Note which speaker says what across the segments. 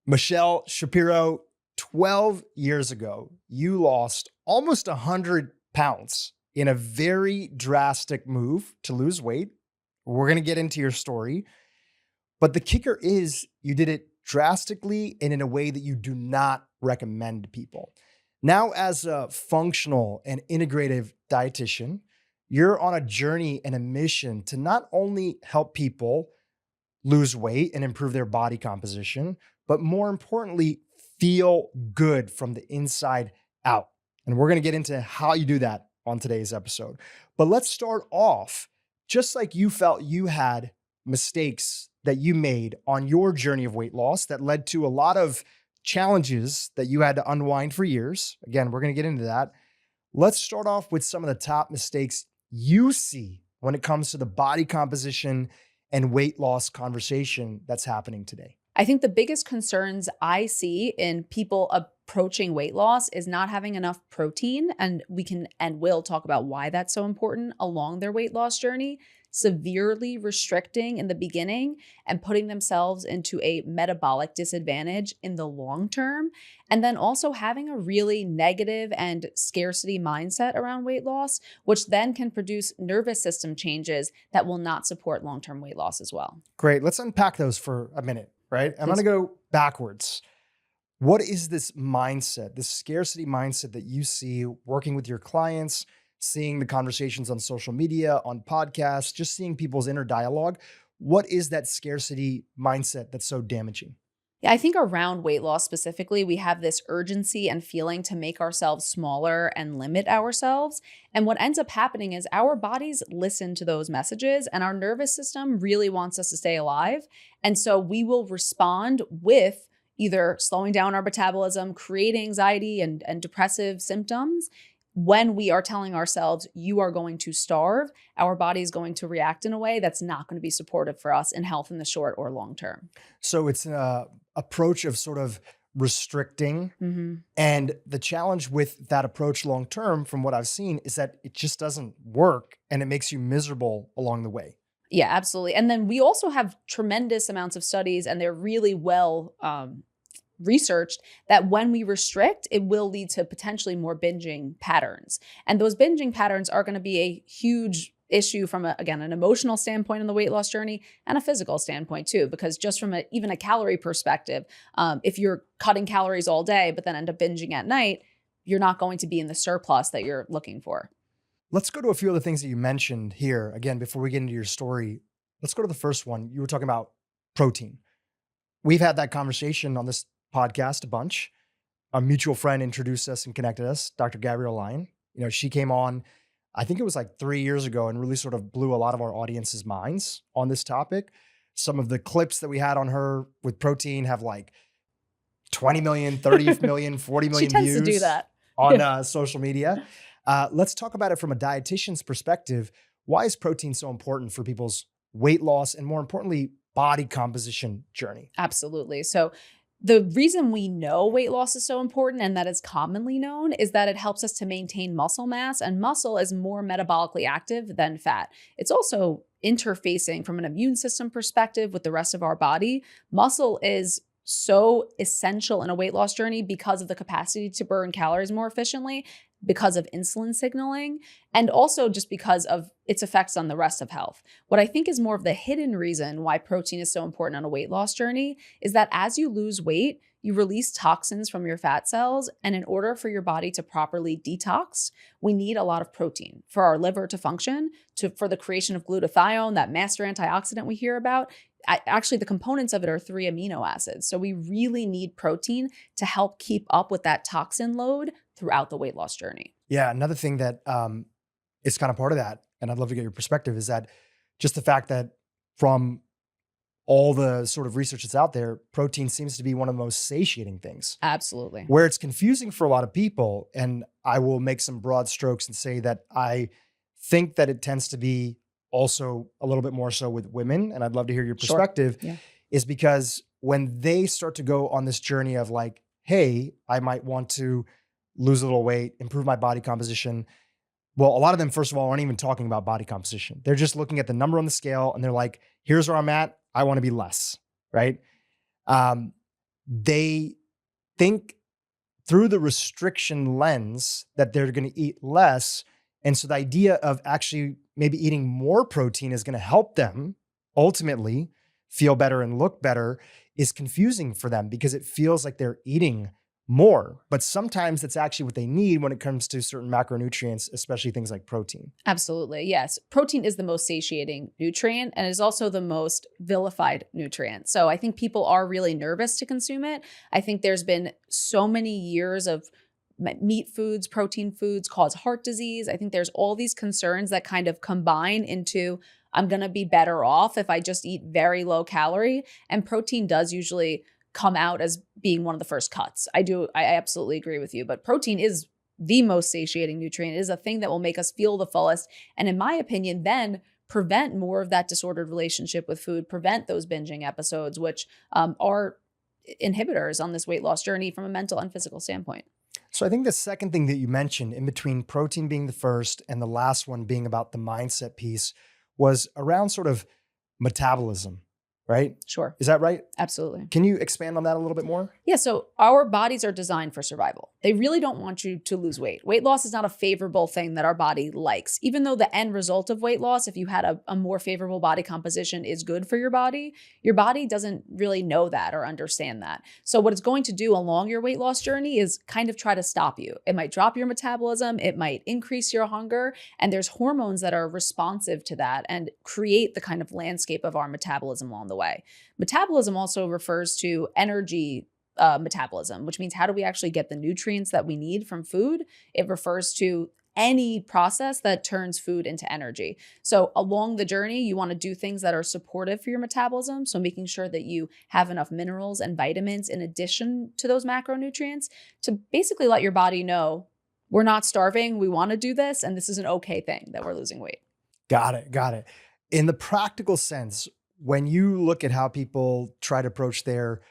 Speaker 1: Michelle Shapiro, 12 years ago, you lost almost 100 pounds in a very drastic move to lose weight. We're going to get into your story. But the kicker is you did it drastically and in a way that you do not recommend to people. Now, as a functional and integrative dietitian, you're on a journey and a mission to not only help people lose weight and improve their body composition, but more importantly, feel good from the inside out. And we're going to get into how you do that on today's episode. But let's start off just like you felt you had mistakes that you made on your journey of weight loss that led to a lot of challenges that you had to unwind for years. Again, we're going to get into that. Let's start off with some of the top mistakes you see when it comes to the body composition and weight loss conversation that's happening today.
Speaker 2: I think the biggest concerns I see in people approaching weight loss is not having enough protein. And we can and will talk about why that's so important along their weight loss journey. Severely restricting in the beginning and putting themselves into a metabolic disadvantage in the long term. And then also having a really negative and scarcity mindset around weight loss, which then can produce nervous system changes that will not support long-term weight loss as well.
Speaker 1: Great. Let's unpack those for a minute, right? I'm going to go backwards. What is this mindset, this scarcity mindset that you see working with your clients, seeing the conversations on social media, on podcasts, just seeing people's inner dialogue? What is that scarcity mindset that's so damaging?
Speaker 2: Yeah, I think around weight loss specifically, we have this urgency and feeling to make ourselves smaller and limit ourselves. And what ends up happening is our bodies listen to those messages and our nervous system really wants us to stay alive. And so we will respond with either slowing down our metabolism, creating anxiety and depressive symptoms. When we are telling ourselves you are going to starve, our body is going to react in a way that's not going to be supportive for us in health in the short or long term.
Speaker 1: So it's an approach of sort of restricting. And the challenge with that approach long term, from what I've seen, is that it just doesn't work and it makes you miserable along the way.
Speaker 2: Yeah, absolutely. And then we also have tremendous amounts of studies, and they're really well researched, that when we restrict, it will lead to potentially more binging patterns. And those binging patterns are going to be a huge issue from, again, an emotional standpoint in the weight loss journey and a physical standpoint too, because just from even a calorie perspective, if you're cutting calories all day, but then end up binging at night, you're not going to be in the surplus that you're looking for.
Speaker 1: Let's go to a few of the things that you mentioned here. Again, before we get into your story, let's go to the first one. You were talking about protein. We've had that conversation on this podcast a bunch. A mutual friend introduced us and connected us, Dr. Gabrielle Lyon. You know, she came on, I think it was like 3 years ago, and really sort of blew a lot of our audience's minds on this topic. Some of the clips that we had on her with protein have like 20 million, 30 million, 40 million
Speaker 2: she tends
Speaker 1: views
Speaker 2: to do that
Speaker 1: on social media. Let's talk about it from a dietitian's perspective. Why is protein so important for people's weight loss and, more importantly, body composition journey?
Speaker 2: Absolutely. So the reason we know weight loss is so important, and that is commonly known, is that it helps us to maintain muscle mass, and muscle is more metabolically active than fat. It's also interfacing from an immune system perspective with the rest of our body. Muscle is so essential in a weight loss journey because of the capacity to burn calories more efficiently, because of insulin signaling, and also just because of its effects on the rest of health. What I think is more of the hidden reason why protein is so important on a weight loss journey is that as you lose weight, you release toxins from your fat cells. And in order for your body to properly detox, we need a lot of protein for our liver to function, for the creation of glutathione, that master antioxidant we hear about. Actually, the components of it are 3 amino acids. So we really need protein to help keep up with that toxin load throughout the weight loss journey.
Speaker 1: Yeah, another thing that is kind of part of that, and I'd love to get your perspective, is that just the fact that from all the sort of research that's out there, protein seems to be one of the most satiating things.
Speaker 2: Absolutely.
Speaker 1: Where it's confusing for a lot of people, and I will make some broad strokes and say that I think that it tends to be also a little bit more so with women, and I'd love to hear your perspective,
Speaker 2: Sure. Yeah.
Speaker 1: is because when they start to go on this journey of like, hey, I might want to lose a little weight, improve my body composition. Well, a lot of them, first of all, aren't even talking about body composition. They're just looking at the number on the scale and they're like, here's where I'm at. I want to be less, right? they think through the restriction lens that they're going to eat less. And so the idea of actually maybe eating more protein is going to help them ultimately feel better and look better is confusing for them because it feels like they're eating more. But sometimes that's actually what they need when it comes to certain macronutrients, especially things like protein.
Speaker 2: Absolutely. Yes. Protein is the most satiating nutrient and is also the most vilified nutrient. So I think people are really nervous to consume it. I think there's been so many years of meat foods, protein foods cause heart disease. I think there's all these concerns that kind of combine into I'm going to be better off if I just eat very low calorie. And protein does usually come out as being one of the first cuts. I absolutely agree with you, but protein is the most satiating nutrient. It is a thing that will make us feel the fullest. And in my opinion, then prevent more of that disordered relationship with food, prevent those binging episodes, which are inhibitors on this weight loss journey from a mental and physical standpoint.
Speaker 1: So I think the second thing that you mentioned in between protein being the first and the last one being about the mindset piece was around sort of metabolism, right?
Speaker 2: Sure.
Speaker 1: Is that right?
Speaker 2: Absolutely.
Speaker 1: Can you expand on that a little bit more?
Speaker 2: Yeah. So our bodies are designed for survival. They really don't want you to lose weight. Weight loss is not a favorable thing that our body likes, even though the end result of weight loss, if you had a more favorable body composition, is good for your body doesn't really know that or understand that. So what it's going to do along your weight loss journey is kind of try to stop you. It might drop your metabolism. It might increase your hunger. And there's hormones that are responsive to that and create the kind of landscape of our metabolism along the way. Metabolism also refers to energy metabolism, which means how do we actually get the nutrients that we need from food? It refers to any process that turns food into energy. So along the journey, you want to do things that are supportive for your metabolism. So making sure that you have enough minerals and vitamins in addition to those macronutrients to basically let your body know we're not starving, we want to do this, and this is an okay thing that we're losing weight.
Speaker 1: Got it. In the practical sense, when you look at how people try to approach their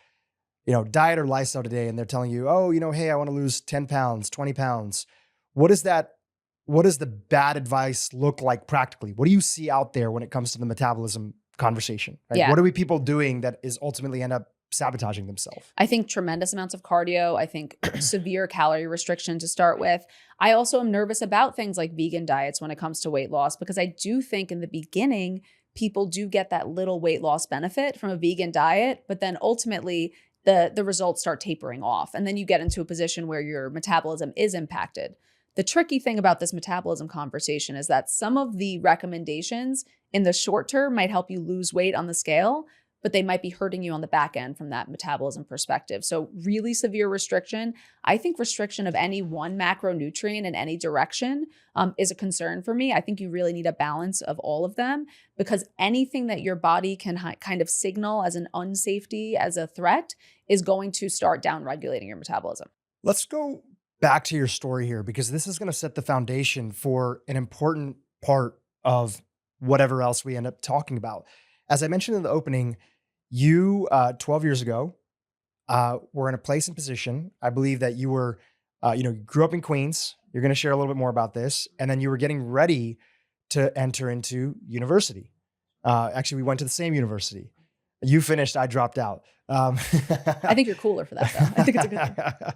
Speaker 1: diet or lifestyle today, and they're telling you, oh, hey, I want to lose 10 pounds, 20 pounds. What does the bad advice look like practically? What do you see out there when it comes to the metabolism conversation? Right?
Speaker 2: Yeah.
Speaker 1: What are we people doing that is ultimately end up sabotaging themselves?
Speaker 2: I think tremendous amounts of cardio. I think severe calorie restriction to start with. I also am nervous about things like vegan diets when it comes to weight loss, because I do think in the beginning, people do get that little weight loss benefit from a vegan diet, but then ultimately the results start tapering off. And then you get into a position where your metabolism is impacted. The tricky thing about this metabolism conversation is that some of the recommendations in the short term might help you lose weight on the scale, but they might be hurting you on the back end from that metabolism perspective. So really severe restriction. I think restriction of any one macronutrient in any direction is a concern for me. I think you really need a balance of all of them, because anything that your body can kind of signal as an unsafety, as a threat, is going to start down-regulating your metabolism.
Speaker 1: Let's go back to your story here, because this is going to set the foundation for an important part of whatever else we end up talking about. As I mentioned in the opening, you 12 years ago were in a place and position. I believe that you were, you grew up in Queens. You're going to share a little bit more about this. And then you were getting ready to enter into university. Actually, we went to the same university. You finished, I dropped out.
Speaker 2: I think you're cooler for that, though. I think it's a good thing.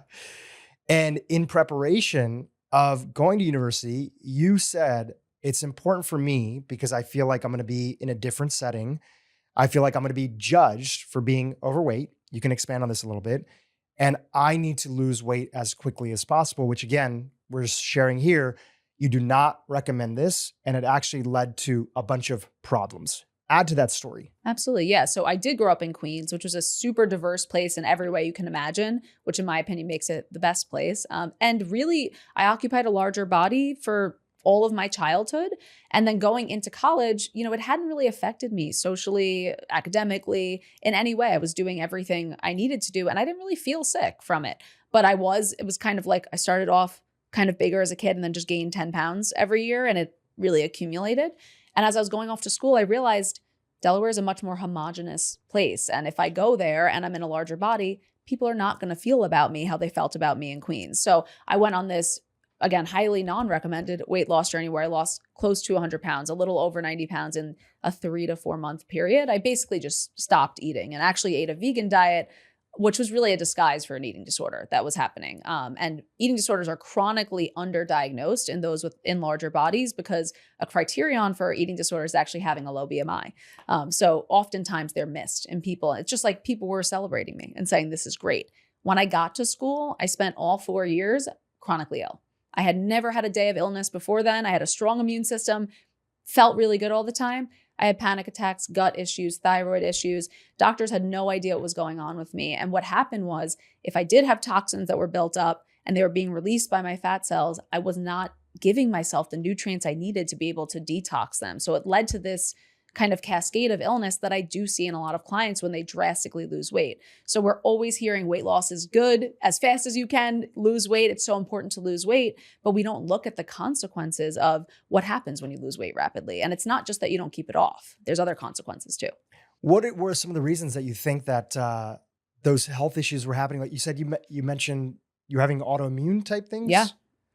Speaker 1: And in preparation of going to university, you said, it's important for me because I feel like I'm going to be in a different setting. I feel like I'm going to be judged for being overweight. You can expand on this a little bit. And I need to lose weight as quickly as possible, which again, we're sharing here. You do not recommend this. And it actually led to a bunch of problems. Add to that story.
Speaker 2: Absolutely. Yeah. So I did grow up in Queens, which was a super diverse place in every way you can imagine, which in my opinion makes it the best place. And really, I occupied a larger body for all of my childhood. And then going into college, it hadn't really affected me socially, academically, in any way. I was doing everything I needed to do, and I didn't really feel sick from it. But it was kind of like I started off kind of bigger as a kid and then just gained 10 pounds every year, and it really accumulated. And as I was going off to school, I realized Delaware is a much more homogenous place. And if I go there and I'm in a larger body, people are not going to feel about me how they felt about me in Queens. So I went on this, again, highly non-recommended weight loss journey where I lost close to 100 pounds, a little over 90 pounds in a 3 to 4 month period. I basically just stopped eating and actually ate a vegan diet which was really a disguise for an eating disorder that was happening. And eating disorders are chronically underdiagnosed in those in larger bodies because a criterion for eating disorders is actually having a low BMI. So oftentimes they're missed in people. It's just like people were celebrating me and saying, this is great. When I got to school, I spent all 4 years chronically ill. I had never had a day of illness before then. I had a strong immune system, felt really good all the time. I had panic attacks, gut issues, thyroid issues. Doctors had no idea what was going on with me. And what happened was, if I did have toxins that were built up and they were being released by my fat cells, I was not giving myself the nutrients I needed to be able to detox them. So it led to this kind of cascade of illness that I do see in a lot of clients when they drastically lose weight. So we're always hearing weight loss is good, as fast as you can lose weight. It's so important to lose weight, but we don't look at the consequences of what happens when you lose weight rapidly. And it's not just that you don't keep it off. There's other consequences too.
Speaker 1: What were some of the reasons that you think that those health issues were happening? Like you said, you mentioned you're having autoimmune type things?
Speaker 2: Yeah.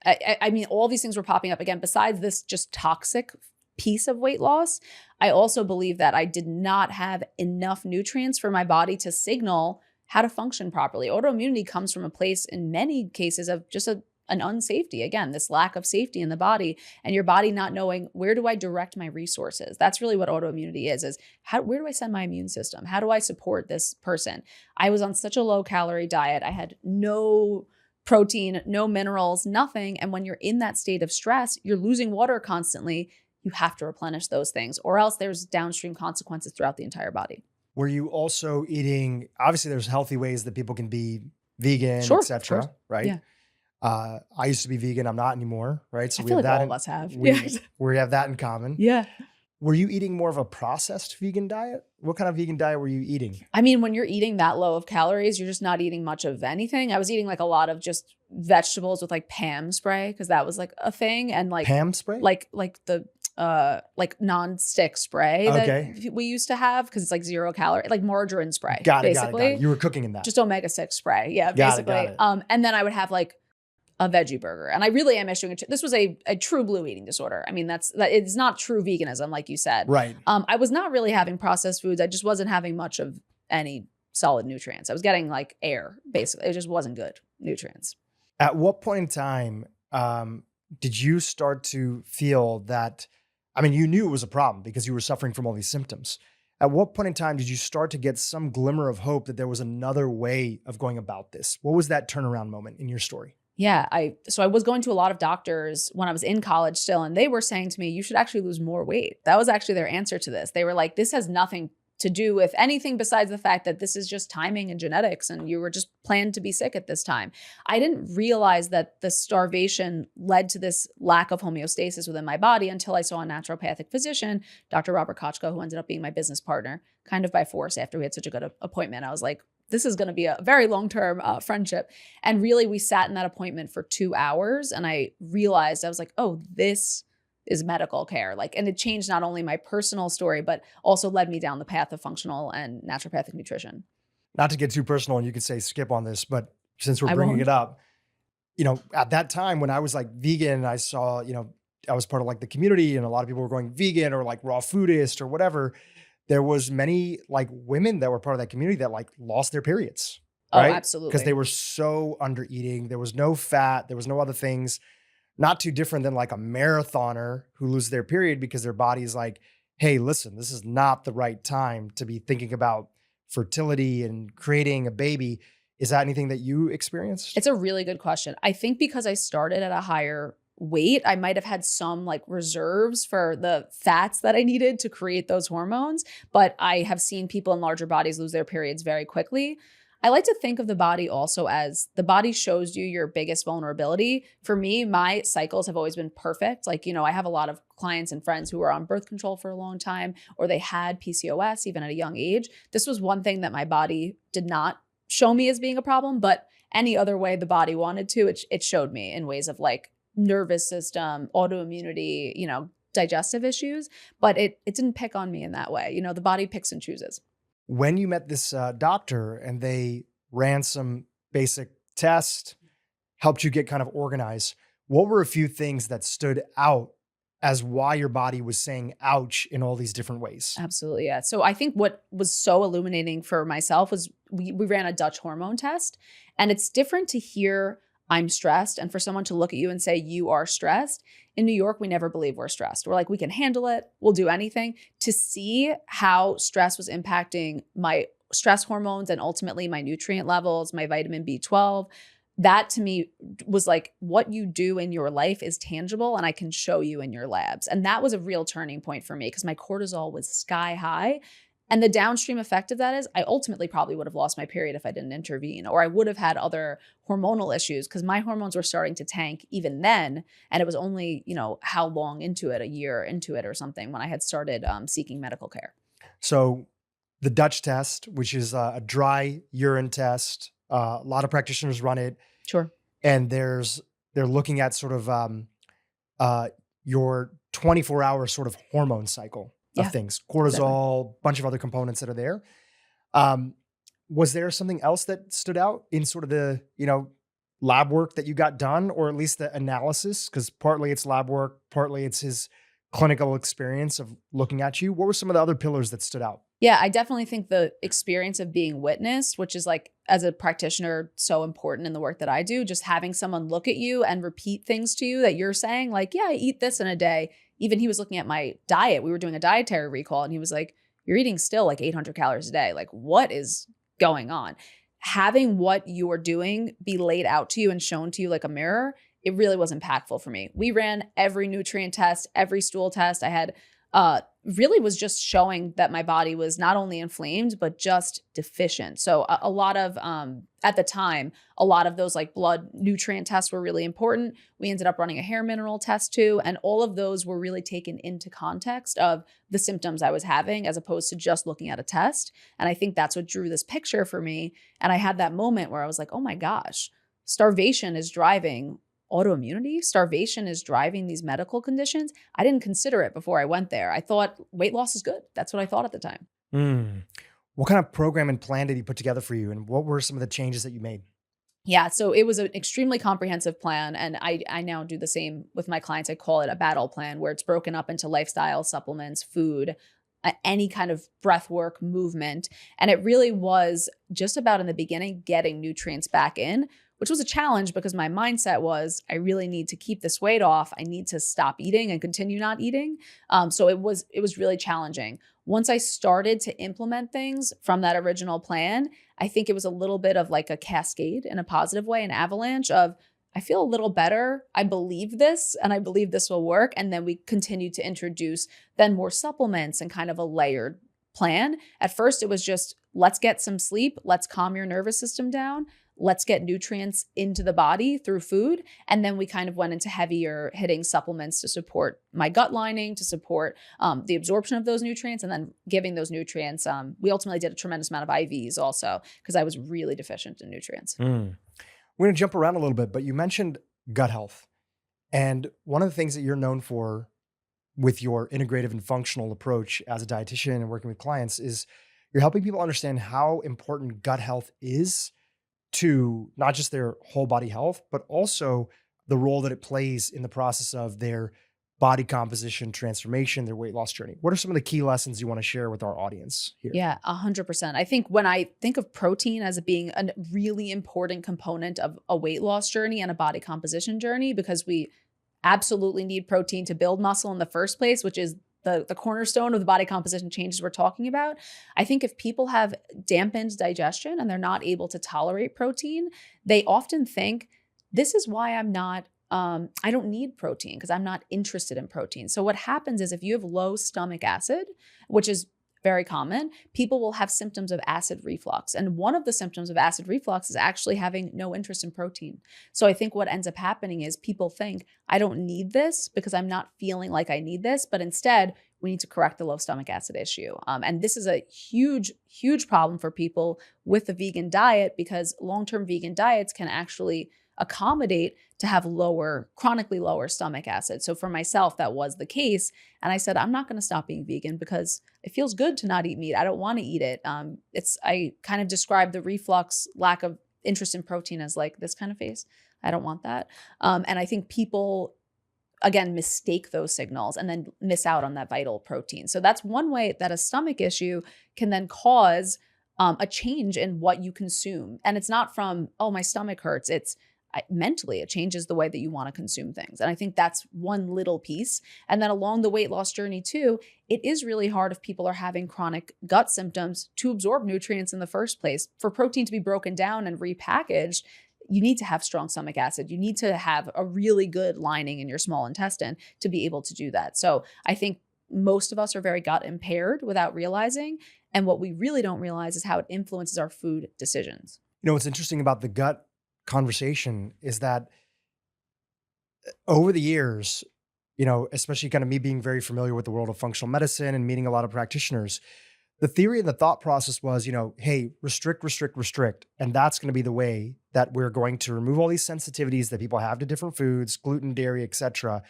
Speaker 2: I mean, all these things were popping up again, besides this just toxic piece of weight loss. I also believe that I did not have enough nutrients for my body to signal how to function properly. Autoimmunity comes from a place in many cases of just an unsafety. Again, this lack of safety in the body and your body not knowing, where do I direct my resources? That's really what autoimmunity is where do I send my immune system? How do I support this person? I was on such a low calorie diet. I had no protein, no minerals, nothing. And when you're in that state of stress, you're losing water constantly. You have to replenish those things, or else there's downstream consequences throughout the entire body.
Speaker 1: Were you also eating, obviously there's healthy ways that people can be vegan,
Speaker 2: Sure,
Speaker 1: etc. Right?
Speaker 2: Yeah.
Speaker 1: I used to be vegan. I'm not anymore. Right. So
Speaker 2: I feel like all of us have.
Speaker 1: We have that in common.
Speaker 2: Yeah.
Speaker 1: Were you eating more of a processed vegan diet? What kind of vegan diet were you eating?
Speaker 2: I mean, when you're eating that low of calories, you're just not eating much of anything. I was eating like a lot of just vegetables with like Pam spray, because that was like a thing. And like
Speaker 1: Pam spray?
Speaker 2: Like the like non-stick spray that we used to have, because it's like 0 calorie, like margarine spray.
Speaker 1: Got it.
Speaker 2: Basically.
Speaker 1: You were cooking in that.
Speaker 2: Just omega-6 spray. Yeah, basically.
Speaker 1: Got it.
Speaker 2: And then I would have like a veggie burger. And I really am issuing this was a true blue eating disorder. I mean, it's not true veganism, like you said.
Speaker 1: Right.
Speaker 2: I was not really having processed foods. I just wasn't having much of any solid nutrients. I was getting like air, basically. It just wasn't good nutrients.
Speaker 1: At what point in time did you start to feel that, I mean, you knew it was a problem because you were suffering from all these symptoms. At what point in time did you start to get some glimmer of hope that there was another way of going about this? What was that turnaround moment in your story?
Speaker 2: Yeah, so I was going to a lot of doctors when I was in college still, and they were saying to me, you should actually lose more weight. That was actually their answer to this. They were like, this has nothing to do with anything besides the fact that this is just timing and genetics, and you were just planned to be sick at this time. I didn't realize that the starvation led to this lack of homeostasis within my body until I saw a naturopathic physician, Dr. Robert Kochko, who ended up being my business partner, kind of by force after we had such a good appointment. I was like, this is going to be a very long-term friendship. And really, we sat in that appointment for 2 hours, and I realized, I was like, oh, this is medical care. Like, and it changed not only my personal story, but also led me down the path of functional and naturopathic nutrition.
Speaker 1: Not to get too personal, and you could say skip on this, but since we're bringing it up, at that time when I was like vegan, I saw, I was part of like the community, and a lot of people were going vegan or like raw foodist or whatever. There was many like women that were part of that community that like lost their periods. Right?
Speaker 2: Oh, absolutely.
Speaker 1: Because they were so under eating. There was no fat. There was no other things. Not too different than like a marathoner who loses their period because their body is like, hey, listen, this is not the right time to be thinking about fertility and creating a baby. Is that anything that you experienced?
Speaker 2: It's a really good question. I think because I started at a higher weight, I might have had some like reserves for the fats that I needed to create those hormones, but I have seen people in larger bodies lose their periods very quickly. I like to think of the body also as the body shows you your biggest vulnerability. For me, my cycles have always been perfect. Like, I have a lot of clients and friends who were on birth control for a long time, or they had PCOS even at a young age. This was one thing that my body did not show me as being a problem, but any other way the body wanted to, it showed me in ways of like nervous system, autoimmunity, digestive issues, but it didn't pick on me in that way. The body picks and chooses.
Speaker 1: When you met this doctor and they ran some basic tests, helped you get kind of organized, what were a few things that stood out as why your body was saying ouch in all these different ways.
Speaker 2: Absolutely. Yeah. So I think what was so illuminating for myself was we ran a Dutch hormone test, and it's different to hear I'm stressed and for someone to look at you and say you are stressed. In New York, we never believe we're stressed. We're like, we can handle it. We'll do anything. To see how stress was impacting my stress hormones and ultimately my nutrient levels, my vitamin B12, that to me was like, what you do in your life is tangible and I can show you in your labs. And that was a real turning point for me because my cortisol was sky high. And the downstream effect of that is I ultimately probably would have lost my period if I didn't intervene, or I would have had other hormonal issues because my hormones were starting to tank even then. And it was only, how long into it, a year into it or something, when I had started seeking medical care.
Speaker 1: So the Dutch test, which is a dry urine test, a lot of practitioners run it.
Speaker 2: Sure.
Speaker 1: And they're looking at sort of your 24-hour sort of hormone cycle of things, cortisol, bunch of other components that are there. Was there something else that stood out in sort of the, lab work that you got done, or at least the analysis? Because partly it's lab work, partly it's his clinical experience of looking at you. What were some of the other pillars that stood out?
Speaker 2: Yeah, I definitely think the experience of being witnessed, which is like, as a practitioner, so important in the work that I do, just having someone look at you and repeat things to you that you're saying, like, yeah, I eat this in a day. Even he was looking at my diet. We were doing a dietary recall and he was like, you're eating still like 800 calories a day. Like, what is going on? Having what you're doing be laid out to you and shown to you like a mirror, it really was impactful for me. We ran every nutrient test, every stool test. I had really was just showing that my body was not only inflamed, but just deficient. So a lot of, at the time, a lot of those like blood nutrient tests were really important. We ended up running a hair mineral test too. And all of those were really taken into context of the symptoms I was having as opposed to just looking at a test. And I think that's what drew this picture for me. And I had that moment where I was like, oh my gosh, starvation is driving autoimmunity. Starvation is driving these medical conditions. I didn't consider it before I went there. I thought weight loss is good. That's what I thought at the time.
Speaker 1: What kind of program and plan did he put together for you? And what were some of the changes that you made?
Speaker 2: Yeah, so it was an extremely comprehensive plan. And I now do the same with my clients. I call it a battle plan, where it's broken up into lifestyle, supplements, food, any kind of breath work, movement. And it really was just about in the beginning, getting nutrients back in, which was a challenge because my mindset was, I really need to keep this weight off. I need to stop eating and continue not eating. So it was really challenging. Once I started to implement things from that original plan, I think it was a little bit of like a cascade in a positive way, an avalanche of, I feel a little better. I believe this and I believe this will work. And then we continued to introduce then more supplements and kind of a layered plan. At first, it was just, let's get some sleep. Let's calm your nervous system down. Let's get nutrients into the body through food. And then we kind of went into heavier hitting supplements to support my gut lining, to support the absorption of those nutrients, and then giving those nutrients. We ultimately did a tremendous amount of IVs also because I was really deficient in nutrients.
Speaker 1: We're going to jump around a little bit, but you mentioned gut health. And one of the things that you're known for with your integrative and functional approach as a dietitian and working with clients is you're helping people understand how important gut health is to not just their whole body health, but also the role that it plays in the process of their body composition transformation, their weight loss journey. What are some of the key lessons you want to share with our audience here?
Speaker 2: Yeah, 100%. I think when I think of protein as being a really important component of a weight loss journey and a body composition journey, because we absolutely need protein to build muscle in the first place, which is the cornerstone of the body composition changes we're talking about. I think if people have dampened digestion and they're not able to tolerate protein, they often think, this is why I'm not, I don't need protein because I'm not interested in protein. So what happens is if you have low stomach acid, which is very common, people will have symptoms of acid reflux. And one of the symptoms of acid reflux is actually having no interest in protein. So I think what ends up happening is people think, I don't need this because I'm not feeling like I need this, but instead we need to correct the low stomach acid issue. And this is a huge, huge problem for people with the vegan diet because long-term vegan diets can actually accommodate to have chronically lower stomach acid. So for myself, that was the case. And I said, I'm not going to stop being vegan because it feels good to not eat meat. I don't want to eat it. I kind of describe the reflux, lack of interest in protein as like this kind of face. I don't want that. And I think people again, mistake those signals and then miss out on that vital protein. So that's one way that a stomach issue can then cause a change in what you consume. And it's not from, oh, my stomach hurts. It's mentally, it changes the way that you want to consume things. And I think that's one little piece. And then along the weight loss journey too, it is really hard if people are having chronic gut symptoms to absorb nutrients in the first place. For protein to be broken down and repackaged, you need to have strong stomach acid. You need to have a really good lining in your small intestine to be able to do that. So I think most of us are very gut impaired without realizing. And what we really don't realize is how it influences our food decisions.
Speaker 1: What's interesting about the gut conversation is that over the years, especially kind of me being very familiar with the world of functional medicine and meeting a lot of practitioners, the theory and the thought process was, hey, restrict, restrict, restrict. And that's going to be the way that we're going to remove all these sensitivities that people have to different foods, gluten, dairy, et cetera.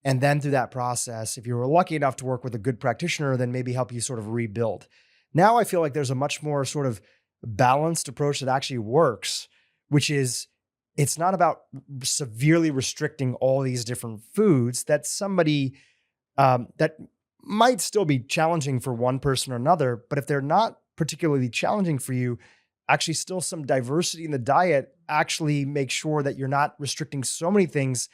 Speaker 1: And then through that process, if you were lucky enough to work with a good practitioner, then maybe help you sort of rebuild. Now I feel like there's a much more sort of balanced approach that actually works, which is it's not about severely restricting all these different foods that somebody that might still be challenging for one person or another, but if they're not particularly challenging for you, actually still some diversity in the diet actually make sure that you're not restricting so many things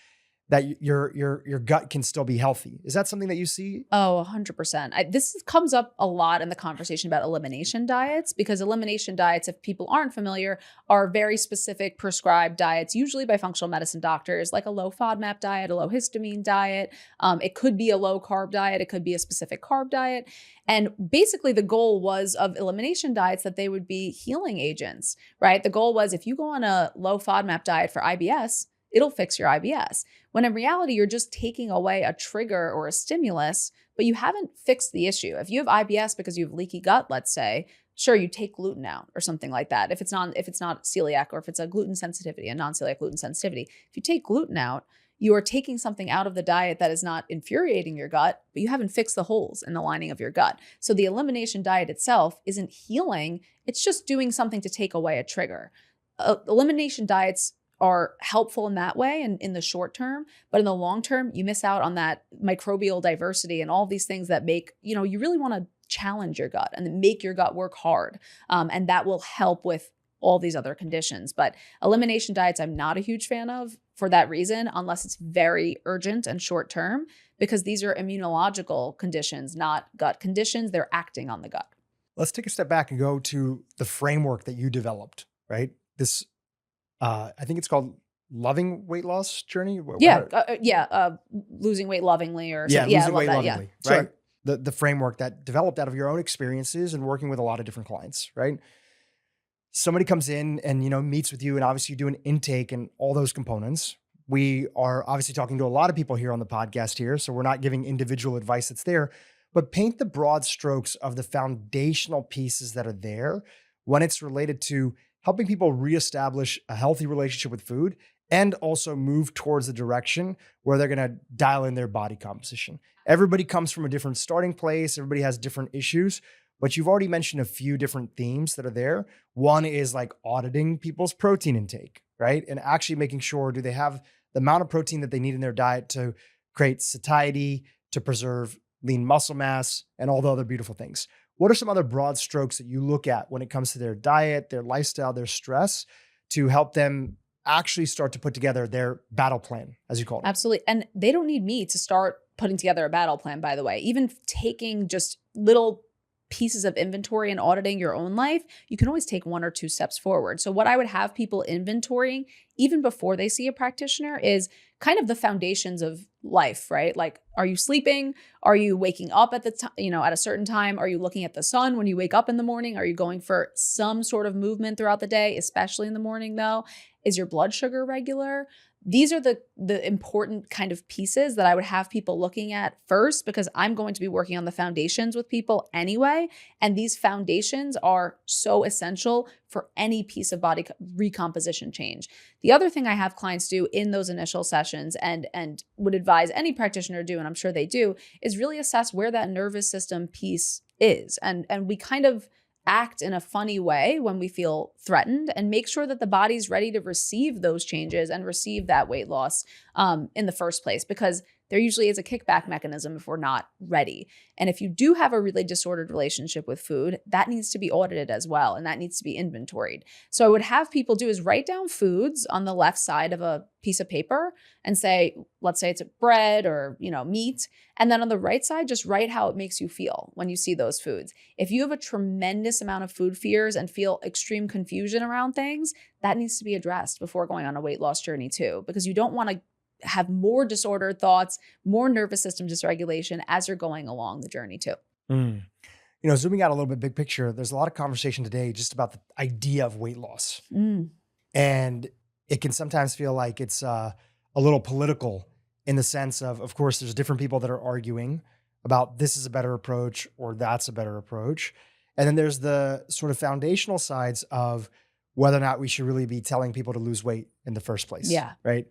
Speaker 1: that your gut can still be healthy. Is that something that you see?
Speaker 2: Oh, 100%. This comes up a lot in the conversation about elimination diets, because elimination diets, if people aren't familiar, are very specific prescribed diets, usually by functional medicine doctors, like a low FODMAP diet, a low histamine diet. It could be a low carb diet. It could be a specific carb diet. And basically the goal was of elimination diets that they would be healing agents, right? The goal was if you go on a low FODMAP diet for IBS, it'll fix your IBS. When in reality, you're just taking away a trigger or a stimulus, but you haven't fixed the issue. If you have IBS because you have leaky gut, let's say, sure, you take gluten out or something like that. If it's not celiac, or if it's a gluten sensitivity, a non-celiac gluten sensitivity, if you take gluten out, you are taking something out of the diet that is not infuriating your gut, but you haven't fixed the holes in the lining of your gut. So the elimination diet itself isn't healing. It's just doing something to take away a trigger. Elimination diets are helpful in that way and in the short term, but in the long term, you miss out on that microbial diversity and all these things that make, you really want to challenge your gut and make your gut work hard. And that will help with all these other conditions. But elimination diets, I'm not a huge fan of for that reason, unless it's very urgent and short term, because these are immunological conditions, not gut conditions. They're acting on the gut.
Speaker 1: Let's take a step back and go to the framework that you developed, right? This I think it's called Loving Weight Loss Journey.
Speaker 2: Losing weight lovingly, or
Speaker 1: losing weight lovingly,
Speaker 2: yeah.
Speaker 1: right?
Speaker 2: Sure.
Speaker 1: The framework that developed out of your own experiences and working with a lot of different clients, right? Somebody comes in and meets with you, and obviously you do an intake and all those components. We are obviously talking to a lot of people here on the podcast here, so we're not giving individual advice that's there, but paint the broad strokes of the foundational pieces that are there when it's related to helping people reestablish a healthy relationship with food and also move towards the direction where they're going to dial in their body composition. Everybody comes from a different starting place. Everybody has different issues, but you've already mentioned a few different themes that are there. One is like auditing people's protein intake, right? And actually making sure, do they have the amount of protein that they need in their diet to create satiety, to preserve lean muscle mass, and all the other beautiful things. What are some other broad strokes that you look at when it comes to their diet, their lifestyle, their stress, to help them actually start to put together their battle plan, as you call it?
Speaker 2: Absolutely. And they don't need me to start putting together a battle plan, by the way. Even taking just little pieces of inventory and auditing your own life, you can always take 1 or 2 steps forward. So what I would have people inventorying even before they see a practitioner is kind of the foundations of life, right? Like, are you sleeping? Are you waking up at at a certain time? Are you looking at the sun when you wake up in the morning? Are you going for some sort of movement throughout the day, especially in the morning though? Is your blood sugar regular? These are the important kind of pieces that I would have people looking at first, because I'm going to be working on the foundations with people anyway. And these foundations are so essential for any piece of body recomposition change. The other thing I have clients do in those initial sessions and would advise any practitioner to do, and I'm sure they do, is really assess where that nervous system piece is. And we kind of act in a funny way when we feel threatened, and make sure that the body's ready to receive those changes and receive that weight loss in the first place, because there usually is a kickback mechanism if we're not ready. And if you do have a really disordered relationship with food, that needs to be audited as well, and that needs to be inventoried. So I would have people do is write down foods on the left side of a piece of paper and say, let's say it's bread or, meat. And then on the right side, just write how it makes you feel when you see those foods. If you have a tremendous amount of food fears and feel extreme confusion around things, that needs to be addressed before going on a weight loss journey too, because you don't want to have more disordered thoughts, more nervous system dysregulation as you're going along the journey too.
Speaker 1: Zooming out a little bit big picture, there's a lot of conversation today just about the idea of weight loss. And it can sometimes feel like it's a little political in the sense of course, there's different people that are arguing about this is a better approach or that's a better approach. And then there's the sort of foundational sides of whether or not we should really be telling people to lose weight in the first place.
Speaker 2: Yeah.
Speaker 1: Right.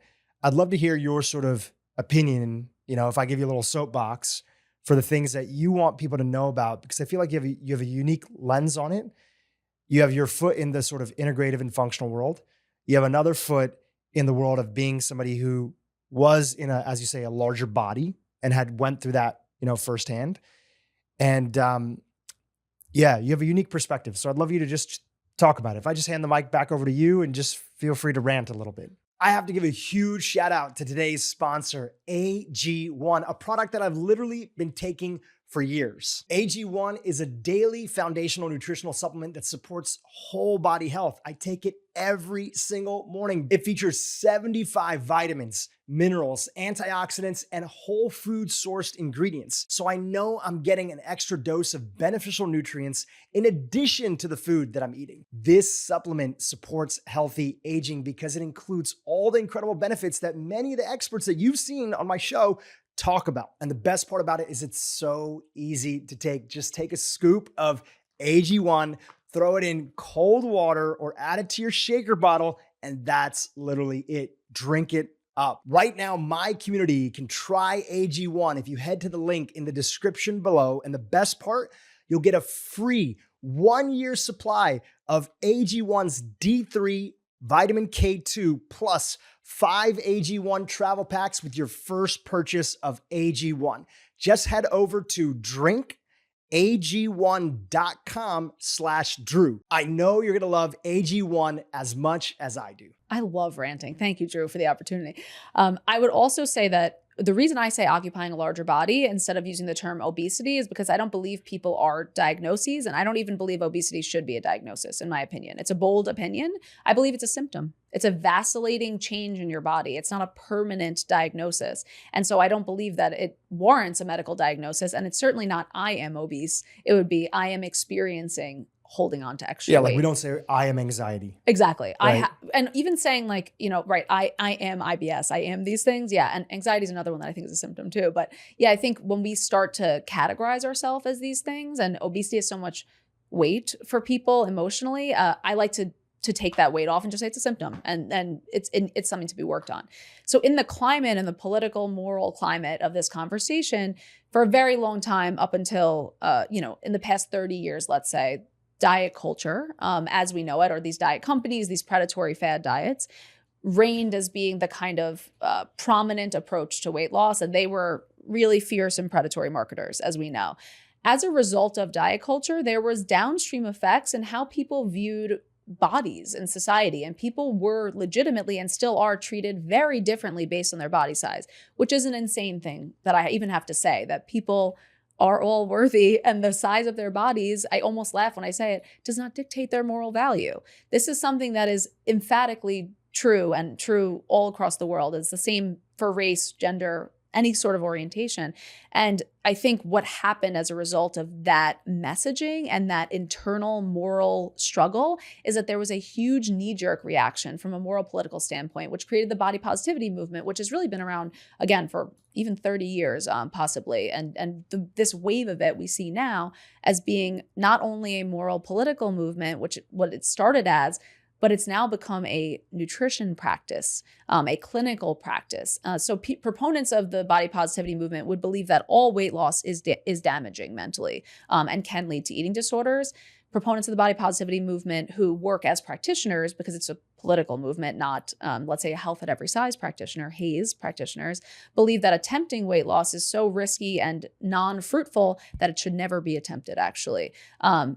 Speaker 1: I'd love to hear your sort of opinion, if I give you a little soapbox for the things that you want people to know about, because I feel like you have a unique lens on it. You have your foot in the sort of integrative and functional world. You have another foot in the world of being somebody who was in as you say, a larger body and had went through that, firsthand. And you have a unique perspective. So I'd love you to just talk about it. If I just hand the mic back over to you and just feel free to rant a little bit. I have to give a huge shout out to today's sponsor, AG1, a product that I've literally been taking for years. AG1 is a daily foundational nutritional supplement that supports whole body health. I take it every single morning. It features 75 vitamins, minerals, antioxidants, and whole food sourced ingredients. So I know I'm getting an extra dose of beneficial nutrients in addition to the food that I'm eating. This supplement supports healthy aging because it includes all the incredible benefits that many of the experts that you've seen on my show talk about. And the best part about it is it's so easy to take. Just take a scoop of AG1, throw it in cold water or add it to your shaker bottle, and that's literally it. Drink it up. Right now, my community can try AG1 if you head to the link in the description below. And the best part, you'll get a free 1-year supply of AG1's D3 vitamin K2 plus 5 AG1 travel packs with your first purchase of AG1. Just head over to drinkag1.com/Dhru. I know you're going to love AG1 as much as I do.
Speaker 2: I love ranting. Thank you, Dhru, for the opportunity. I would also say that the reason I say occupying a larger body instead of using the term obesity is because I don't believe people are diagnoses, and I don't even believe obesity should be a diagnosis, in my opinion. It's a bold opinion. I believe it's a symptom. It's a vacillating change in your body. It's not a permanent diagnosis. And so I don't believe that it warrants a medical diagnosis, and it's certainly not I am obese. It would be I am experiencing holding on to extra weight.
Speaker 1: Like we don't say I am anxiety.
Speaker 2: Exactly.
Speaker 1: Right?
Speaker 2: And even saying I am IBS, I am these things. Yeah. And anxiety is another one that I think is a symptom too. But yeah, I think when we start to categorize ourselves as these things, and obesity is so much weight for people emotionally, I like to take that weight off and just say it's a symptom, and it's something to be worked on. So in the climate and the political, moral climate of this conversation, for a very long time, up until, in the past 30 years, let's say, diet culture, as we know it, or these diet companies, these predatory fad diets, reigned as being the kind of prominent approach to weight loss. And they were really fierce and predatory marketers, as we know. As a result of diet culture, there was downstream effects in how people viewed bodies in society, and people were legitimately and still are treated very differently based on their body size, which is an insane thing that I even have to say, that people are all worthy, and the size of their bodies, I almost laugh when I say it, does not dictate their moral value. This is something that is emphatically true, and true all across the world. It's the same for race, gender, any sort of orientation. And I think what happened as a result of that messaging and that internal moral struggle is that there was a huge knee-jerk reaction from a moral political standpoint, which created the body positivity movement, which has really been around, again, for even 30 years, possibly. And this wave of it we see now as being not only a moral political movement, which what it started as, but it's now become a nutrition practice, a clinical practice. So proponents of the body positivity movement would believe that all weight loss is damaging mentally, and can lead to eating disorders. proponents of the body positivity movement who work as practitioners, because it's a political movement, not, let's say, a health at every size practitioner, HAES practitioners, believe that attempting weight loss is so risky and non-fruitful that it should never be attempted, actually.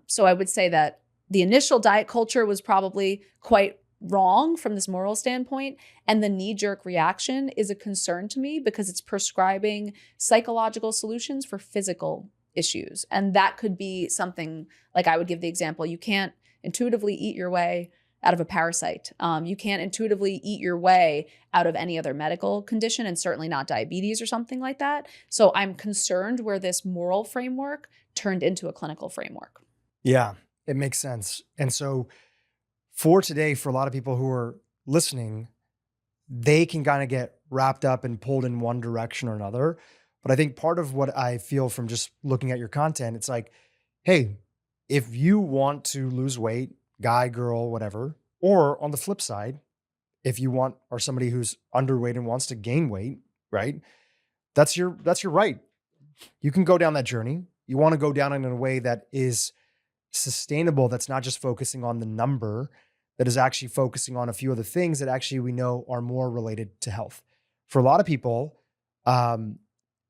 Speaker 2: So I would say that the initial diet culture was probably quite wrong from this moral standpoint. And the knee-jerk reaction is a concern to me because it's prescribing psychological solutions for physical issues. And that could be something like, I would give the example, you can't intuitively eat your way out of a parasite. You can't intuitively eat your way out of any other medical condition, and certainly not diabetes or something like that. So I'm concerned where this moral framework turned into a clinical framework.
Speaker 1: Yeah, it makes sense. And so for today, for a lot of people who are listening, they can kind of get wrapped up and pulled in one direction or another. But I think part of what I feel from just looking at your content, it's like, hey, if you want to lose weight, guy, girl, whatever, or on the flip side, if you want, or somebody who's underweight and wants to gain weight, right? That's your right. You can go down that journey. You want to go down it in a way that is sustainable, that's not just focusing on the number, that is actually focusing on a few of the things that actually we know are more related to health. For a lot of people,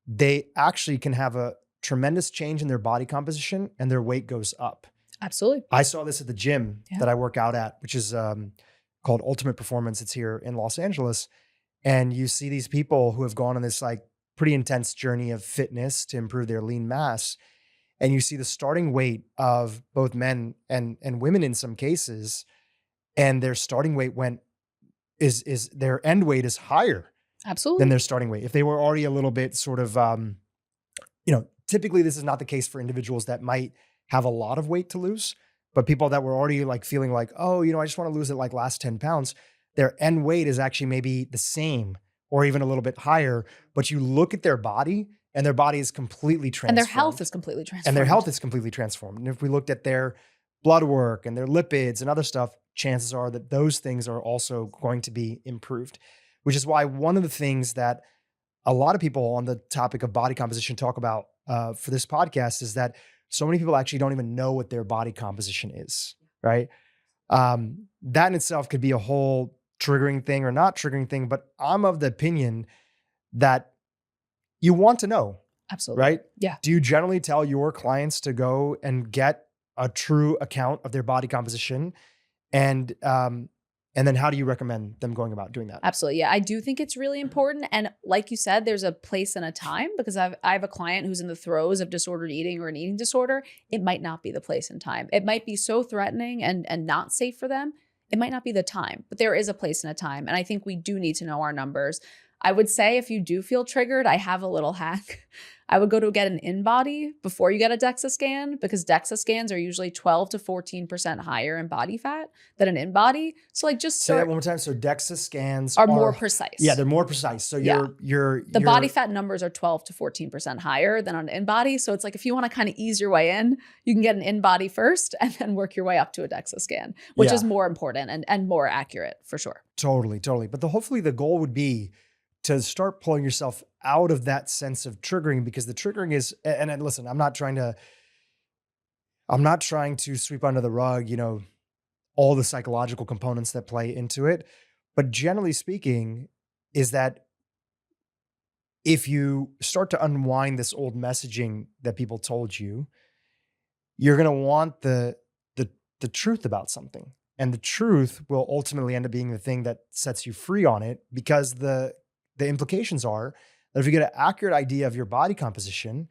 Speaker 1: they actually can have a tremendous change in their body composition and their weight goes up.
Speaker 2: Absolutely.
Speaker 1: I saw this at the gym that I work out at, which is called Ultimate Performance. It's here in Los Angeles. And you see these people who have gone on this like pretty intense journey of fitness to improve their lean mass. And you see the starting weight of both men and women in some cases, and their starting weight is their end weight is higher than their starting weight. If they were already a little bit sort of, typically this is not the case for individuals that might have a lot of weight to lose, but people that were already like feeling like, oh, I just want to lose it like last 10 pounds, their end weight is actually maybe the same or even a little bit higher, but you look at their body and their body is completely transformed.
Speaker 2: And their health is completely transformed.
Speaker 1: And if we looked at their blood work and their lipids and other stuff, chances are that those things are also going to be improved, which is why one of the things that a lot of people on the topic of body composition talk about for this podcast is that so many people actually don't even know what their body composition is, right? That in itself could be a whole triggering thing or not triggering thing, but I'm of the opinion that you want to know.
Speaker 2: Absolutely.
Speaker 1: Right?
Speaker 2: Yeah.
Speaker 1: Do you generally tell your clients to go and get a true account of their body composition? And then how do you recommend them going about doing that?
Speaker 2: Absolutely. Yeah. I do think it's really important. And like you said, there's a place and a time, because I have a client who's in the throes of disordered eating or an eating disorder. It might not be the place and time. It might be so threatening and not safe for them. It might not be the time, but there is a place and a time. And I think we do need to know our numbers. I would say if you do feel triggered, I have a little hack. I would go to get an in-body before you get a DEXA scan, because DEXA scans are usually 12 to 14% higher in body fat than an in-body. So like just
Speaker 1: say that one more time. So DEXA scans
Speaker 2: are more precise.
Speaker 1: Yeah, they're more precise. So
Speaker 2: the body fat numbers are 12 to 14% higher than on an in-body. So it's like if you want to kind of ease your way in, you can get an in-body first and then work your way up to a DEXA scan, which is more important and more accurate for sure.
Speaker 1: Totally. But hopefully the goal would be to start pulling yourself out of that sense of triggering, because the triggering is, and listen, I'm not trying to sweep under the rug, all the psychological components that play into it. But generally speaking, is that if you start to unwind this old messaging that people told you, you're going to want the truth about something. And the truth will ultimately end up being the thing that sets you free on it, because the implications are that if you get an accurate idea of your body composition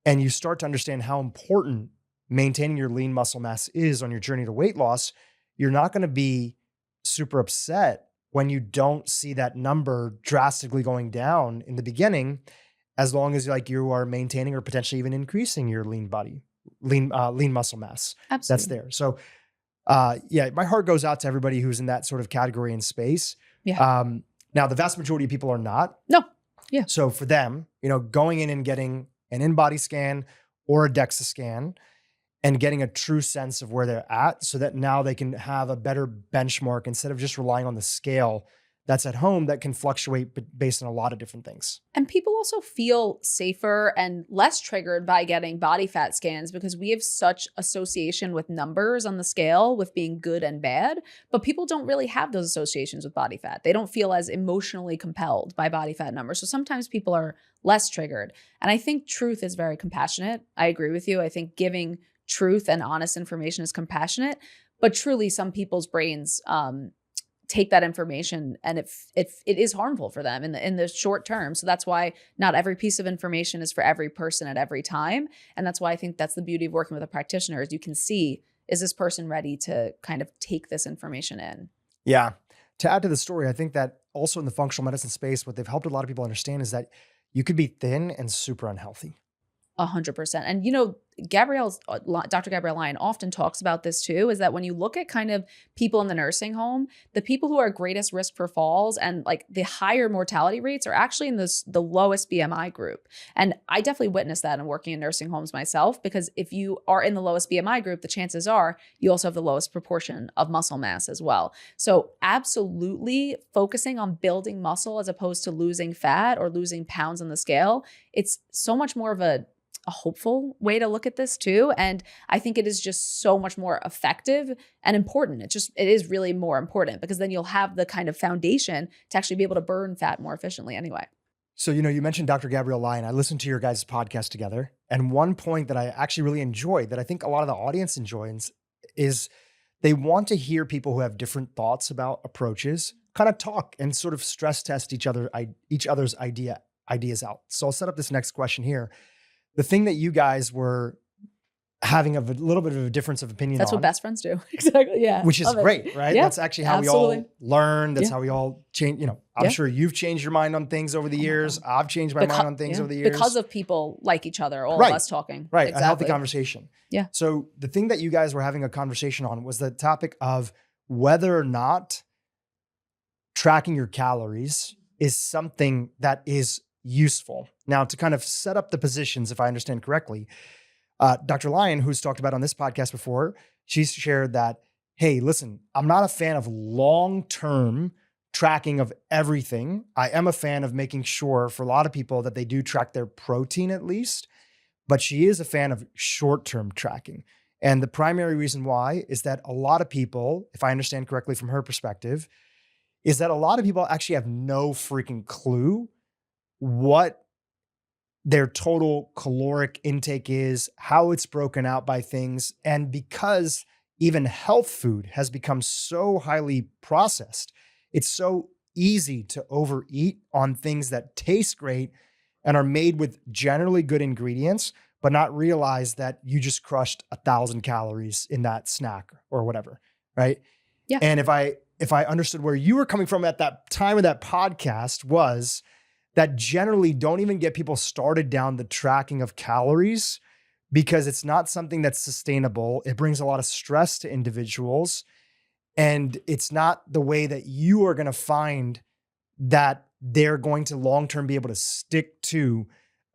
Speaker 1: and you start to understand how important maintaining your lean muscle mass is on your journey to weight loss, you're not going to be super upset when you don't see that number drastically going down in the beginning, as long as you are maintaining or potentially even increasing your lean muscle mass.
Speaker 2: Absolutely.
Speaker 1: That's there. So my heart goes out to everybody who's in that sort of category and space.
Speaker 2: Yeah.
Speaker 1: Now, the vast majority of people are not.
Speaker 2: No. Yeah.
Speaker 1: So for them, going in and getting an in-body scan or a DEXA scan and getting a true sense of where they're at, so that now they can have a better benchmark instead of just relying on the scale that's at home that can fluctuate based on a lot of different things.
Speaker 2: And people also feel safer and less triggered by getting body fat scans because we have such association with numbers on the scale with being good and bad, but people don't really have those associations with body fat. They don't feel as emotionally compelled by body fat numbers. So sometimes people are less triggered. And I think truth is very compassionate. I agree with you. I think giving truth and honest information is compassionate, but truly some people's brains take that information and it is harmful for them in the short term. So that's why not every piece of information is for every person at every time. And that's why I think that's the beauty of working with a practitioner is you can see, is this person ready to kind of take this information in?
Speaker 1: Yeah. To add to the story, I think that also in the functional medicine space, what they've helped a lot of people understand is that you could be thin and super unhealthy.
Speaker 2: 100%. And, Dr. Gabrielle Lyon often talks about this too, is that when you look at kind of people in the nursing home, the people who are greatest risk for falls and like the higher mortality rates are actually in the lowest BMI group. And I definitely witnessed that in working in nursing homes myself, because if you are in the lowest BMI group, the chances are you also have the lowest proportion of muscle mass as well. So absolutely focusing on building muscle as opposed to losing fat or losing pounds on the scale, it's so much more of a hopeful way to look at this too. And I think it is just so much more effective and important. It is really more important because then you'll have the kind of foundation to actually be able to burn fat more efficiently anyway.
Speaker 1: So, you mentioned Dr. Gabrielle Lyon. I listened to your guys' podcast together. And one point that I actually really enjoyed that I think a lot of the audience enjoys is they want to hear people who have different thoughts about approaches kind of talk and sort of stress test each other's ideas out. So I'll set up this next question here. The thing that you guys were having a little bit of a difference of opinion
Speaker 2: That's
Speaker 1: on.
Speaker 2: what best friends do. Exactly. Yeah.
Speaker 1: Which is great, right?
Speaker 2: Yeah,
Speaker 1: that's actually how
Speaker 2: absolutely.
Speaker 1: we all learn. That's how we all change. I'm sure you've changed your mind on things over the years. I've changed my mind on things over the years.
Speaker 2: Because of people like each other, all of us talking.
Speaker 1: Right.
Speaker 2: Exactly.
Speaker 1: A healthy conversation.
Speaker 2: Yeah.
Speaker 1: So the thing that you guys were having a conversation on was the topic of whether or not tracking your calories is something that is useful. Now, to kind of set up the positions, if I understand correctly, Dr. Lyon, who's talked about on this podcast before, she's shared that, hey, listen, I'm not a fan of long-term tracking of everything. I am a fan of making sure for a lot of people that they do track their protein at least, but she is a fan of short-term tracking. And the primary reason why is that a lot of people, if I understand correctly from her perspective, is that a lot of people actually have no freaking clue what their total caloric intake is, how it's broken out by things. And because even health food has become so highly processed, it's so easy to overeat on things that taste great and are made with generally good ingredients, but not realize that you just crushed 1,000 calories in that snack or whatever, right?
Speaker 2: Yeah.
Speaker 1: And if I understood where you were coming from at that time of that podcast was that generally don't even get people started down the tracking of calories because it's not something that's sustainable. It brings a lot of stress to individuals. And it's not the way that you are going to find that they're going to long-term be able to stick to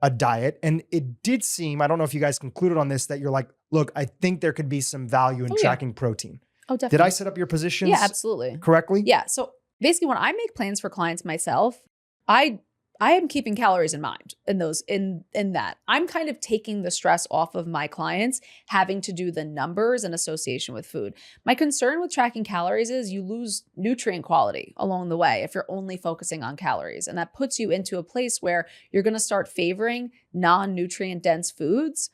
Speaker 1: a diet. And it did seem, I don't know if you guys concluded on this, that you're like, look, I think there could be some value in tracking protein.
Speaker 2: Oh, definitely.
Speaker 1: Did I set up your positions
Speaker 2: absolutely
Speaker 1: correctly?
Speaker 2: Yeah. So basically when I make plans for clients myself, I am keeping calories in mind in that. I'm kind of taking the stress off of my clients having to do the numbers in association with food. My concern with tracking calories is you lose nutrient quality along the way if you're only focusing on calories. And that puts you into a place where you're going to start favoring non-nutrient dense foods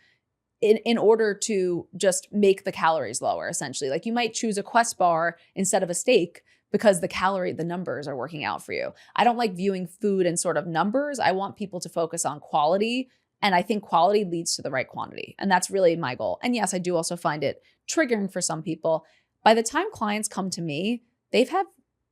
Speaker 2: in order to just make the calories lower, essentially. Like you might choose a Quest bar instead of a steak because the numbers are working out for you. I don't like viewing food in sort of numbers. I want people to focus on quality. And I think quality leads to the right quantity. And that's really my goal. And yes, I do also find it triggering for some people. By the time clients come to me, they've had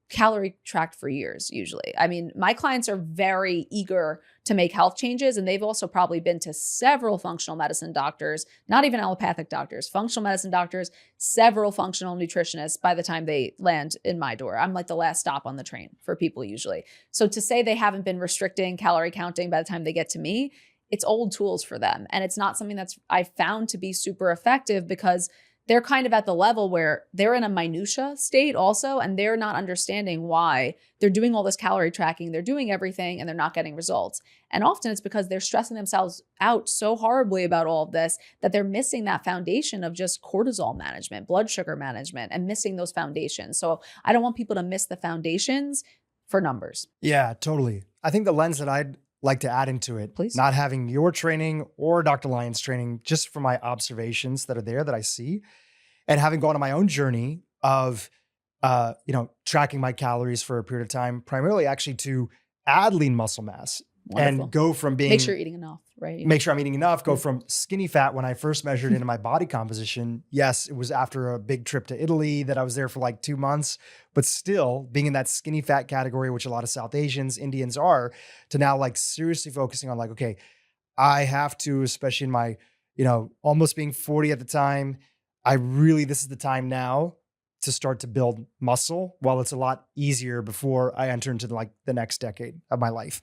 Speaker 2: calorie tracked for years, usually. I mean, my clients are very eager to make health changes, and they've also probably been to several functional medicine doctors, not even allopathic doctors, functional medicine doctors, several functional nutritionists by the time they land in my door. I'm like the last stop on the train for people usually. So to say they haven't been restricting calorie counting by the time they get to me, it's old tools for them. And it's not something that's I found to be super effective because they're kind of at the level where they're in a minutia state also, and they're not understanding why they're doing all this calorie tracking, they're doing everything, and they're not getting results. And often it's because they're stressing themselves out so horribly about all of this that they're missing that foundation of just cortisol management, blood sugar management, and missing those foundations. So I don't want people to miss the foundations for numbers.
Speaker 1: Yeah, totally. I think the lens that I'd like to add into it,
Speaker 2: Please.
Speaker 1: not having your training or Dr. Lyon's training, just from my observations that are there that I see, and having gone on my own journey of, tracking my calories for a period of time, primarily actually to add lean muscle mass.
Speaker 2: Wonderful.
Speaker 1: And go from being—
Speaker 2: Make sure you're eating enough, right?
Speaker 1: Make sure I'm eating enough, go from skinny fat when I first measured into my body composition. Yes, it was after a big trip to Italy that I was there for like 2 months, but still being in that skinny fat category, which a lot of South Asians, Indians are, to now like seriously focusing on like, okay, I have to, especially in my, almost being 40 at the time, this is the time now to start to build muscle while it's a lot easier before I enter into like the next decade of my life.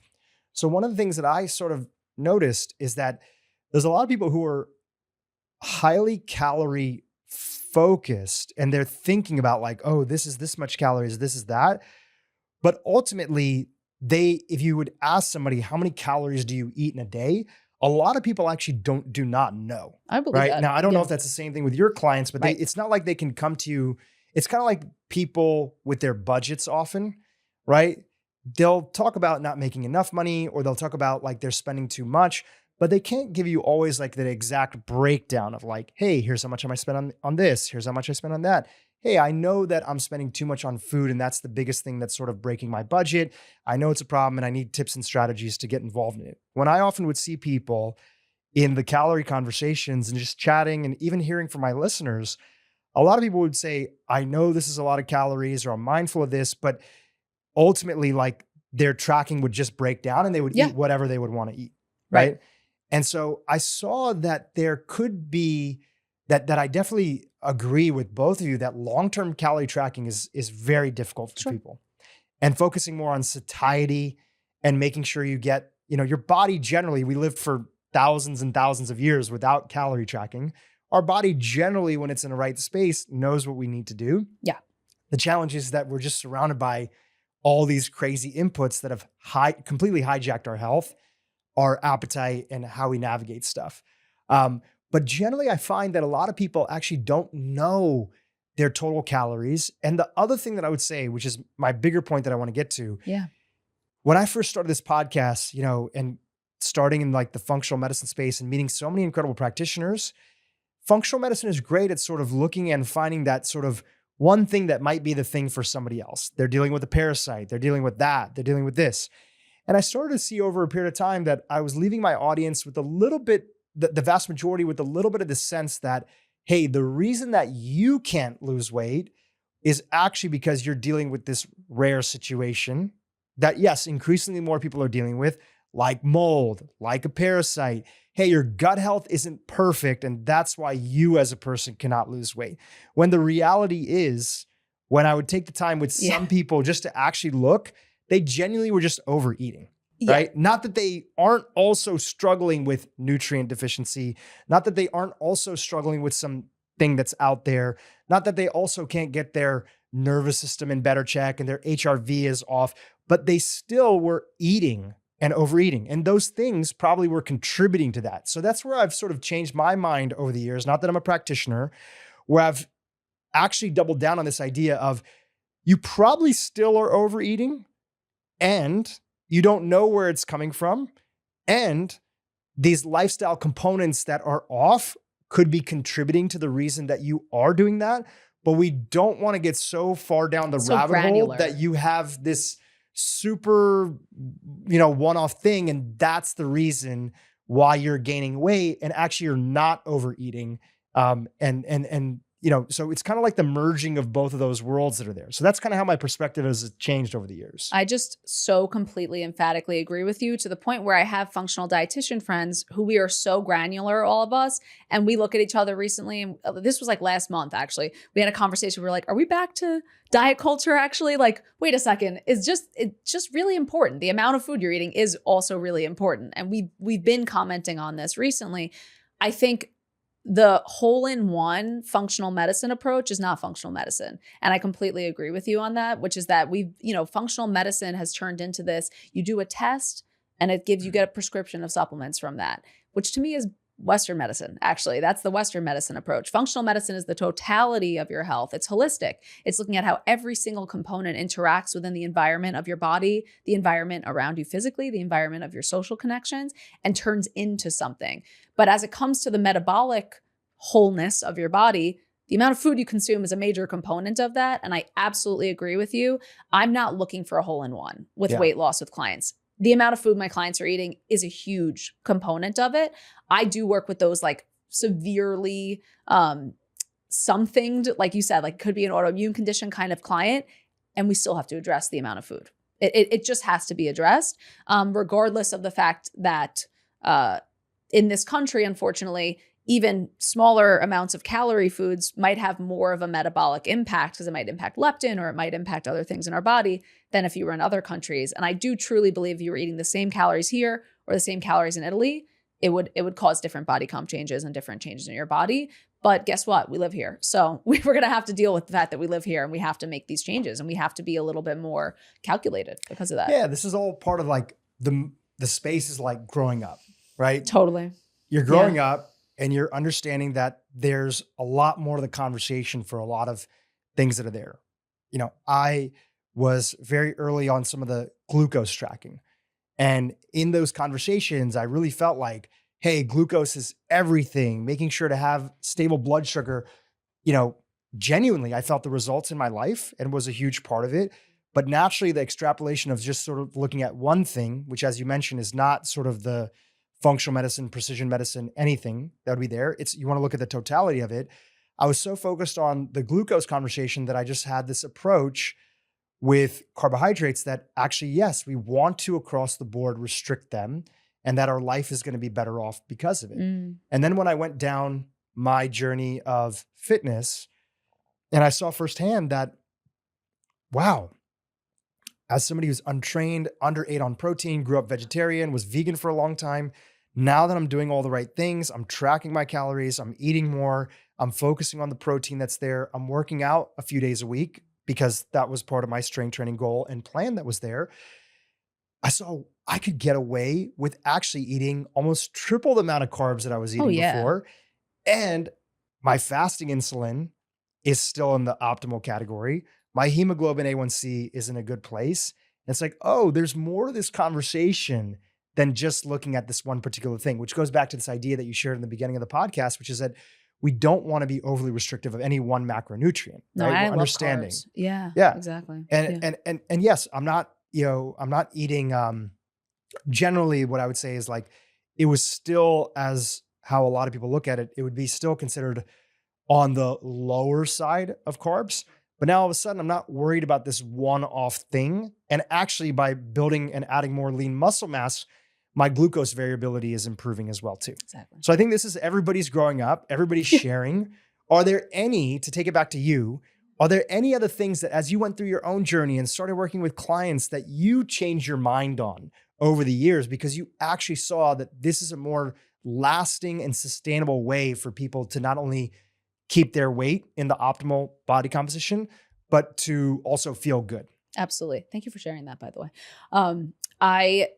Speaker 1: So one of the things that I sort of noticed is that there's a lot of people who are highly calorie focused and they're thinking about like, oh, this is this much calories, this is that. But ultimately, if you would ask somebody, how many calories do you eat in a day? A lot of people actually do not know.
Speaker 2: I believe
Speaker 1: right?
Speaker 2: that.
Speaker 1: Now, I don't know if that's the same thing with your clients, but it's not like they can come to you. It's kind of like people with their budgets often, right? They'll talk about not making enough money, or they'll talk about like they're spending too much, but they can't give you always like the exact breakdown of like, hey, here's how much I spend on this. Here's how much I spend on that. Hey, I know that I'm spending too much on food, and that's the biggest thing that's sort of breaking my budget. I know it's a problem, and I need tips and strategies to get involved in it. When I often would see people in the calorie conversations and just chatting and even hearing from my listeners, a lot of people would say, I know this is a lot of calories, or I'm mindful of this, but ultimately, like their tracking would just break down and they would eat whatever they would want to eat. Right. And so I saw that there could be that I definitely agree with both of you that long-term calorie tracking is very difficult for people, and focusing more on satiety and making sure you get, your body generally, we lived for thousands and thousands of years without calorie tracking. Our body generally, when it's in the right space, knows what we need to do. Yeah. The challenge is that we're just surrounded by all these crazy inputs that have completely hijacked our health, our appetite, and how we navigate stuff. But generally, I find that a lot of people actually don't know their total calories. And the other thing that I would say, which is my bigger point that I want to get to, when I first started this podcast, and starting in like the functional medicine space and meeting so many incredible practitioners, functional medicine is great at sort of looking and finding that sort of one thing that might be the thing for somebody else. They're dealing with a parasite. They're dealing with that. They're dealing with this. And I started to see over a period of time that I was leaving my audience with a little bit, the vast majority with a little bit of the sense that, hey, the reason that you can't lose weight is actually because you're dealing with this rare situation that, yes, increasingly more people are dealing with, like mold, like a parasite. Hey, your gut health isn't perfect, and that's why you as a person cannot lose weight. When the reality is, when I would take the time with some people just to actually look, they genuinely were just overeating, right? Not that they aren't also struggling with nutrient deficiency, not that they aren't also struggling with something that's out there, not that they also can't get their nervous system in better check and their HRV is off, but they still were eating and overeating. And those things probably were contributing to that. So that's where I've sort of changed my mind over the years. Not that I'm a practitioner, where I've actually doubled down on this idea of you probably still are overeating and you don't know where it's coming from. And these lifestyle components that are off could be contributing to the reason that you are doing that. But we don't want to get so far down the rabbit hole that you have this super, one-off thing. And that's the reason why you're gaining weight and actually you're not overeating. So it's kind of like the merging of both of those worlds that are there. So that's kind of how my perspective has changed over the years.
Speaker 2: I just so completely emphatically agree with you, to the point where I have functional dietitian friends who we are so granular, all of us. And we look at each other recently, and this was like last month, actually. We had a conversation. We were like, are we back to diet culture actually? Like, wait a second. It's just really important. The amount of food you're eating is also really important. And we've been commenting on this recently. I think the hole-in-one functional medicine approach is not functional medicine. And I completely agree with you on that, which is that functional medicine has turned into this. You do a test and you get a prescription of supplements from that, which to me is Western medicine. Actually, that's the Western medicine approach. Functional medicine is the totality of your health. It's holistic. It's looking at how every single component interacts within the environment of your body, the environment around you physically, the environment of your social connections, and turns into something. But as it comes to the metabolic wholeness of your body, the amount of food you consume is a major component of that. And I absolutely agree with you. I'm not looking for a hole-in-one with weight loss with clients. The amount of food my clients are eating is a huge component of it. I do work with those like severely somethinged, like you said, like could be an autoimmune condition kind of client, and we still have to address the amount of food. It just has to be addressed, regardless of the fact that in this country, unfortunately, even smaller amounts of calorie foods might have more of a metabolic impact because it might impact leptin or it might impact other things in our body than if you were in other countries. And I do truly believe if you were eating the same calories here or the same calories in Italy, it would cause different body comp changes and different changes in your body. But guess what? We live here. So we're going to have to deal with the fact that we live here and we have to make these changes and we have to be a little bit more calculated because of that.
Speaker 1: Yeah, this is all part of like the space is like growing up, right?
Speaker 2: Totally.
Speaker 1: You're growing up and you're understanding that there's a lot more to the conversation for a lot of things that are there. You know, I was very early on some of the glucose tracking. And in those conversations, I really felt like, hey, glucose is everything, making sure to have stable blood sugar. You know, genuinely, I felt the results in my life and was a huge part of it. But naturally, the extrapolation of just sort of looking at one thing, which, as you mentioned, is not sort of the functional medicine, precision medicine, anything that would be there. You want to look at the totality of it. I was so focused on the glucose conversation that I just had this approach with carbohydrates that actually, yes, we want to across the board restrict them and that our life is going to be better off because of it. And then when I went down my journey of fitness and I saw firsthand that, wow, as somebody who's untrained, underate on protein, grew up vegetarian, was vegan for a long time, now that I'm doing all the right things, I'm tracking my calories, I'm eating more, I'm focusing on the protein that's there, I'm working out a few days a week because that was part of my strength training goal and plan that was there. I saw I could get away with actually eating almost triple the amount of carbs that I was eating before. And my fasting insulin is still in the optimal category. My hemoglobin A1C is in a good place. And it's like, oh, there's more to this conversation than just looking at this one particular thing, which goes back to this idea that you shared in the beginning of the podcast, which is that we don't want to be overly restrictive of any one macronutrient.
Speaker 2: No,
Speaker 1: right?
Speaker 2: I
Speaker 1: We're
Speaker 2: love
Speaker 1: understanding.
Speaker 2: carbs. Yeah, exactly.
Speaker 1: And yes, I'm not eating, generally what I would say is like, it was still, as how a lot of people look at it, it would be still considered on the lower side of carbs. But now all of a sudden, I'm not worried about this one-off thing. And actually by building and adding more lean muscle mass, my glucose variability is improving as well too.
Speaker 2: Exactly.
Speaker 1: So I think this is everybody's growing up, everybody's sharing. Are there any, to take it back to you, are there any other things that as you went through your own journey and started working with clients that you changed your mind on over the years because you actually saw that this is a more lasting and sustainable way for people to not only keep their weight in the optimal body composition, but to also feel good?
Speaker 2: Absolutely. Thank you for sharing that, by the way. I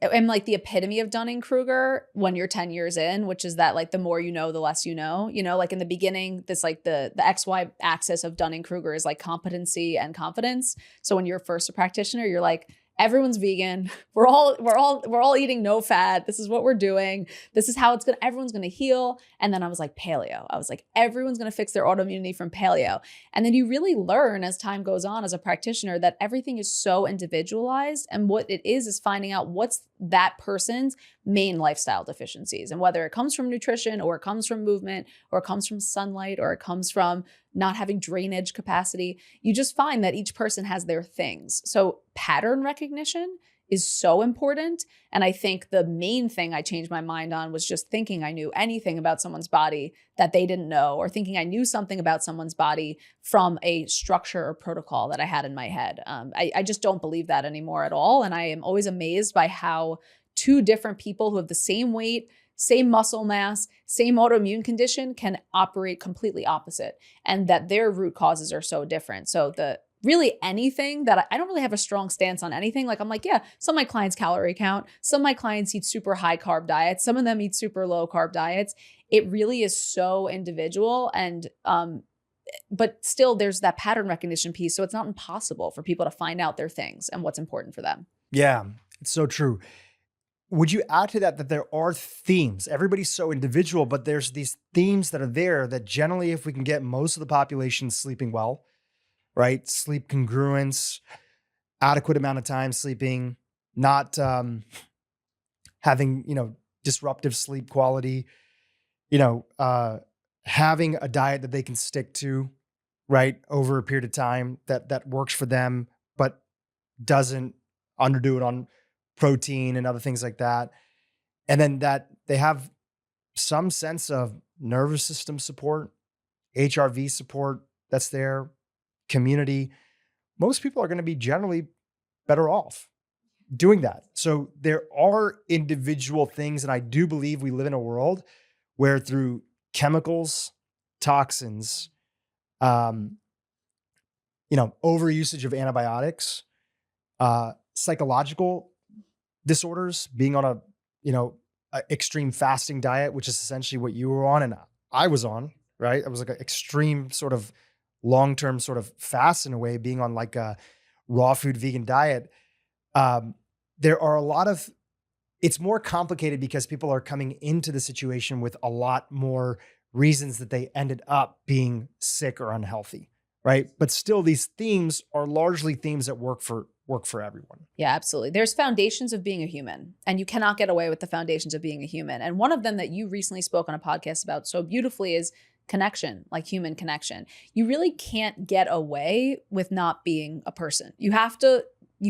Speaker 2: am like the epitome of Dunning-Kruger when you're 10 years in, which is that like the more you know, the less you know. You know, like in the beginning, this like the XY axis of Dunning-Kruger is like competency and confidence. So when you're first a practitioner, you're like, everyone's vegan. We're all eating no fat. This is what we're doing. This is how everyone's going to heal. And then I was like paleo. I was like, everyone's going to fix their autoimmunity from paleo. And then you really learn as time goes on as a practitioner that everything is so individualized. And what it is finding out what's that person's main lifestyle deficiencies. And whether it comes from nutrition or it comes from movement or it comes from sunlight or it comes from not having drainage capacity, you just find that each person has their things. So pattern recognition is so important. And I think the main thing I changed my mind on was just thinking I knew anything about someone's body that they didn't know, or thinking I knew something about someone's body from a structure or protocol that I had in my head. I just don't believe that anymore at all. And I am always amazed by how two different people who have the same weight, same muscle mass, same autoimmune condition can operate completely opposite, and that their root causes are so different. So really anything that I don't really have a strong stance on anything. Like I'm like, yeah, some of my clients calorie count. Some of my clients eat super high carb diets. Some of them eat super low carb diets. It really is so individual. And, but still there's that pattern recognition piece. So it's not impossible for people to find out their things and what's important for them.
Speaker 1: Yeah, it's so true. Would you add to that there are themes? Everybody's so individual, but there's these themes that are there that generally, if we can get most of the population sleeping well, right? Sleep congruence, adequate amount of time sleeping, not having, disruptive sleep quality, having a diet that they can stick to, right? Over a period of time that works for them, but doesn't underdo it on protein and other things like that. And then that they have some sense of nervous system support, HRV support that's there, community. Most people are going to be generally better off doing that. So there are individual things, and I do believe we live in a world where through chemicals, toxins, overusage of antibiotics, psychological disorders, being on a extreme fasting diet, which is essentially what you were on and I was on, right? I was like an extreme sort of long-term sort of fast in a way, being on like a raw food vegan diet. There are a lot of, it's more complicated because people are coming into the situation with a lot more reasons that they ended up being sick or unhealthy, right? But still these themes are largely themes that work for everyone.
Speaker 2: Yeah, absolutely. There's foundations of being a human, and you cannot get away with the foundations of being a human. And one of them that you recently spoke on a podcast about so beautifully is connection, like human connection. You really can't get away with not being a person. You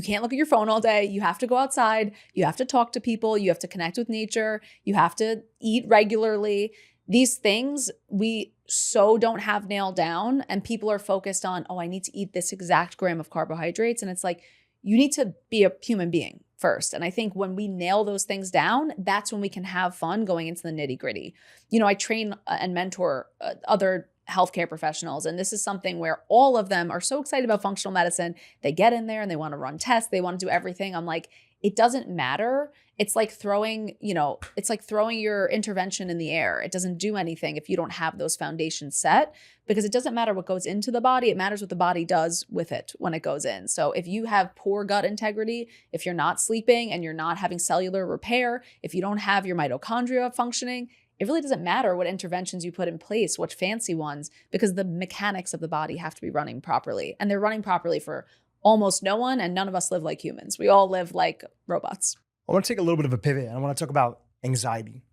Speaker 2: can't look at your phone all day. You have to go outside. You have to talk to people. You have to connect with nature. You have to eat regularly. These things we so don't have nailed down, and people are focused on, I need to eat this exact gram of carbohydrates. And it's like, you need to be a human being first. And I think when we nail those things down, that's when we can have fun going into the nitty gritty. I train and mentor other healthcare professionals. And this is something where all of them are so excited about functional medicine. They get in there and they want to run tests. They want to do everything. I'm like, it doesn't matter. It's like throwing your intervention in the air. It doesn't do anything if you don't have those foundations set, because it doesn't matter what goes into the body. It matters what the body does with it when it goes in. So if you have poor gut integrity, if you're not sleeping and you're not having cellular repair, if you don't have your mitochondria functioning, it really doesn't matter what interventions you put in place, what fancy ones, because the mechanics of the body have to be running properly. And they're running properly for almost no one, and none of us live like humans. We all live like robots.
Speaker 1: I want to take a little bit of a pivot, and I want to talk about anxiety.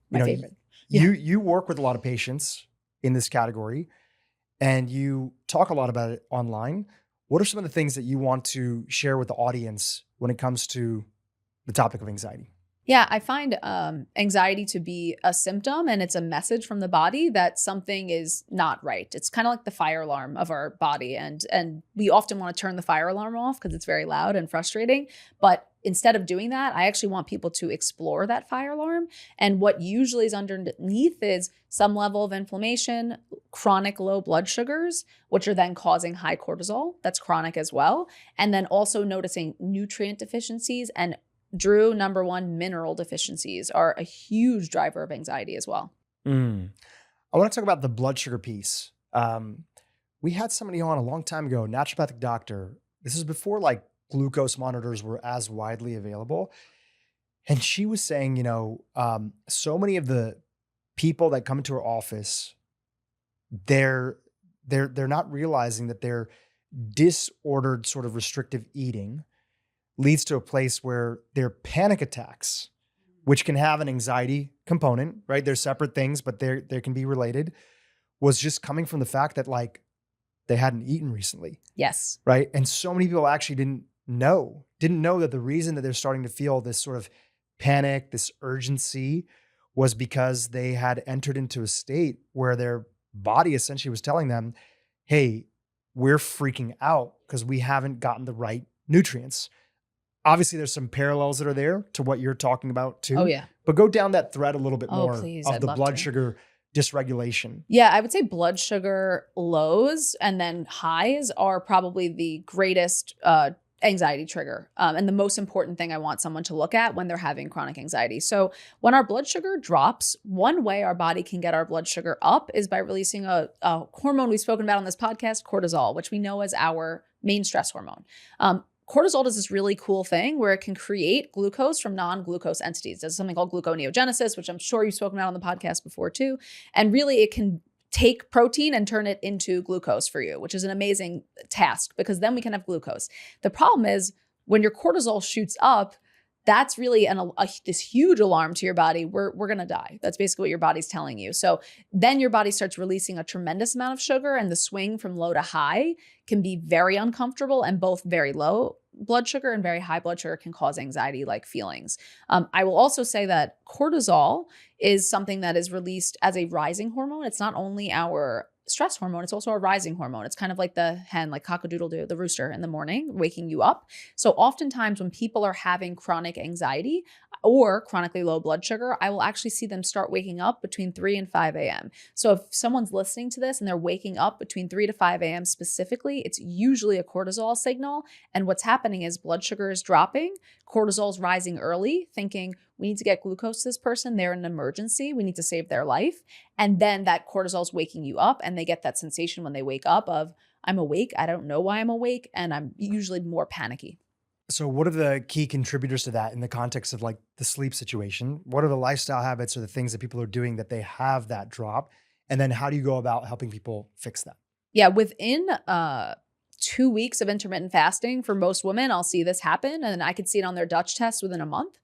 Speaker 2: My favorite.
Speaker 1: You work with a lot of patients in this category, and you talk a lot about it online. What are some of the things that you want to share with the audience when it comes to the topic of anxiety?
Speaker 2: Yeah, I find anxiety to be a symptom, and it's a message from the body that something is not right. It's kind of like the fire alarm of our body. And we often want to turn the fire alarm off because it's very loud and frustrating. But instead of doing that, I actually want people to explore that fire alarm. And what usually is underneath is some level of inflammation, chronic low blood sugars, which are then causing high cortisol. That's chronic as well. And then also noticing nutrient deficiencies and Dhru, number one, mineral deficiencies are a huge driver of anxiety as well.
Speaker 1: I want to talk about the blood sugar piece. We had somebody on a long time ago, naturopathic doctor. This is before like glucose monitors were as widely available. And she was saying, so many of the people that come into her office, they're not realizing that their disordered sort of restrictive eating leads to a place where their panic attacks, which can have an anxiety component, right? They're separate things, but they can be related, was just coming from the fact that like they hadn't eaten recently.
Speaker 2: Yes.
Speaker 1: Right. And so many people actually didn't know that the reason that they're starting to feel this sort of panic, this urgency, was because they had entered into a state where their body essentially was telling them, hey, we're freaking out because we haven't gotten the right nutrients. obviously there's some parallels that are there to what you're talking about too.
Speaker 2: Oh, yeah.
Speaker 1: But go down that thread a little bit
Speaker 2: Oh,
Speaker 1: more
Speaker 2: please.
Speaker 1: of
Speaker 2: I'd
Speaker 1: the
Speaker 2: love
Speaker 1: blood
Speaker 2: to.
Speaker 1: sugar dysregulation.
Speaker 2: Yeah, I would say blood sugar lows and then highs are probably the greatest anxiety trigger and the most important thing I want someone to look at when they're having chronic anxiety. So when our blood sugar drops, one way our body can get our blood sugar up is by releasing a hormone we've spoken about on this podcast, cortisol, which we know as our main stress hormone. Cortisol does this really cool thing where it can create glucose from non-glucose entities. There's something called gluconeogenesis, which I'm sure you've spoken about on the podcast before too. And really it can take protein and turn it into glucose for you, which is an amazing task because then we can have glucose. The problem is when your cortisol shoots up, that's really this huge alarm to your body. We're going to die. That's basically what your body's telling you. So then your body starts releasing a tremendous amount of sugar and the swing from low to high can be very uncomfortable, and both very low blood sugar and very high blood sugar can cause anxiety-like feelings. I will also say that cortisol is something that is released as a rising hormone. It's not only our stress hormone, it's also a rising hormone. It's kind of like the hen, like cock-a-doodle-doo, the rooster in the morning, waking you up. So oftentimes when people are having chronic anxiety or chronically low blood sugar, I will actually see them start waking up between 3 and 5 a.m. So if someone's listening to this and they're waking up between 3 to 5 a.m. specifically, it's usually a cortisol signal. And what's happening is blood sugar is dropping, cortisol's rising early, thinking we need to get glucose to this person. They're in an emergency. We need to save their life. And then that cortisol is waking you up and they get that sensation when they wake up of, I'm awake. I don't know why I'm awake. And I'm usually more panicky.
Speaker 1: So what are the key contributors to that in the context of like the sleep situation? What are the lifestyle habits or the things that people are doing that they have that drop? And then how do you go about helping people fix that?
Speaker 2: Yeah, within 2 weeks of intermittent fasting for most women, I'll see this happen and I could see it on their Dutch test within a month.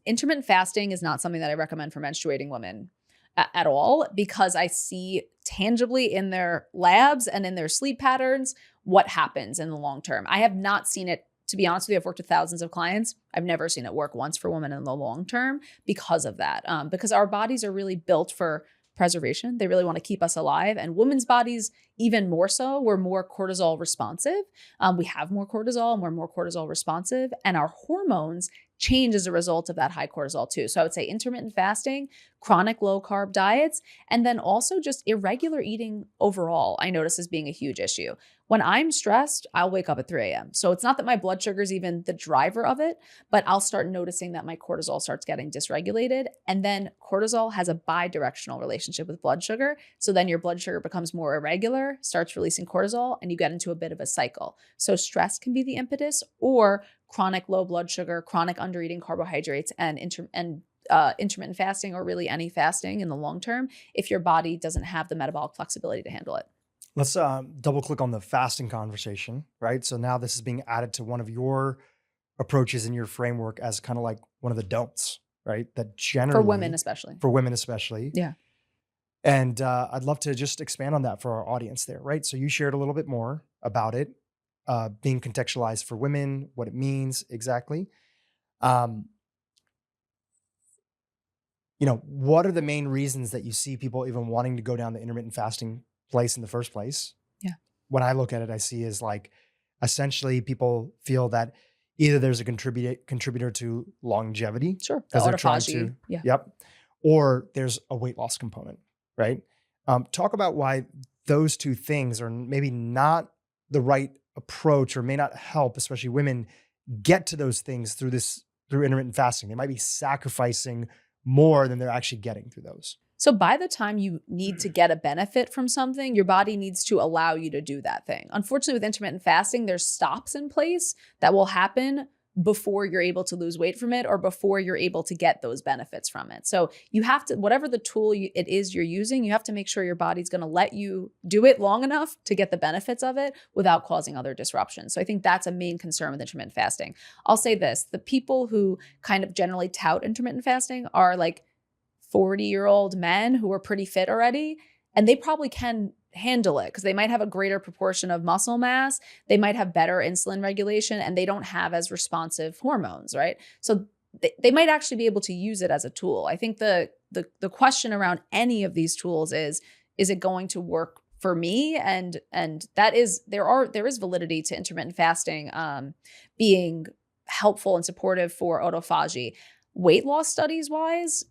Speaker 2: Intermittent fasting is not something that I recommend for menstruating women at all because I see tangibly in their labs and in their sleep patterns what happens in the long term. I have not seen it. To be honest with you, I've worked with thousands of clients. I've never seen it work once for women in the long term because of that. Because our bodies are really built for preservation. They really want to keep us alive. And women's bodies, even more so, we're more cortisol responsive. We have more cortisol and we're more cortisol responsive. And our hormones change as a result of that high cortisol too. So I would say intermittent fasting, chronic low carb diets, and then also just irregular eating overall, I notice as being a huge issue. When I'm stressed, I'll wake up at 3 a.m. So it's not that my blood sugar is even the driver of it, but I'll start noticing that my cortisol starts getting dysregulated. And then cortisol has a bi-directional relationship with blood sugar. So then your blood sugar becomes more irregular, starts releasing cortisol, and you get into a bit of a cycle. So stress can be the impetus, or chronic low blood sugar, chronic undereating carbohydrates, and intermittent fasting, or really any fasting in the long term, if your body doesn't have the metabolic flexibility to handle it.
Speaker 1: Let's double click on the fasting conversation, right? So now this is being added to one of your approaches in your framework as kind of like one of the don'ts, right? That generally
Speaker 2: For women especially.
Speaker 1: Yeah. And I'd love to just expand on that for our audience there, right? So you shared a little bit more about it being contextualized for women, what it means exactly. What are the main reasons that you see people even wanting to go down the intermittent fasting place in the first place?
Speaker 2: Yeah.
Speaker 1: When I look at it, I see is like essentially people feel that either there's a contributor to longevity.
Speaker 2: Sure.
Speaker 1: Because they're trying to,
Speaker 2: yeah.
Speaker 1: Yep. Or there's a weight loss component, right? Talk about why those two things are maybe not the right approach or may not help, especially women, get to those things through intermittent fasting. They might be sacrificing more than they're actually getting through those.
Speaker 2: So by the time you need to get a benefit from something, your body needs to allow you to do that thing. Unfortunately, with intermittent fasting, there's stops in place that will happen before you're able to lose weight from it or before you're able to get those benefits from it. So you have to, whatever the tool it is you're using, you have to make sure your body's going to let you do it long enough to get the benefits of it without causing other disruptions. So I think that's a main concern with intermittent fasting. I'll say this, the people who kind of generally tout intermittent fasting are like 40-year-old men who are pretty fit already, and they probably can handle it because they might have a greater proportion of muscle mass, they might have better insulin regulation, and they don't have as responsive hormones, right? So they might actually be able to use it as a tool. I think the question around any of these tools is it going to work for me? And that is there is validity to intermittent fasting being helpful and supportive for autophagy. Weight loss studies wise,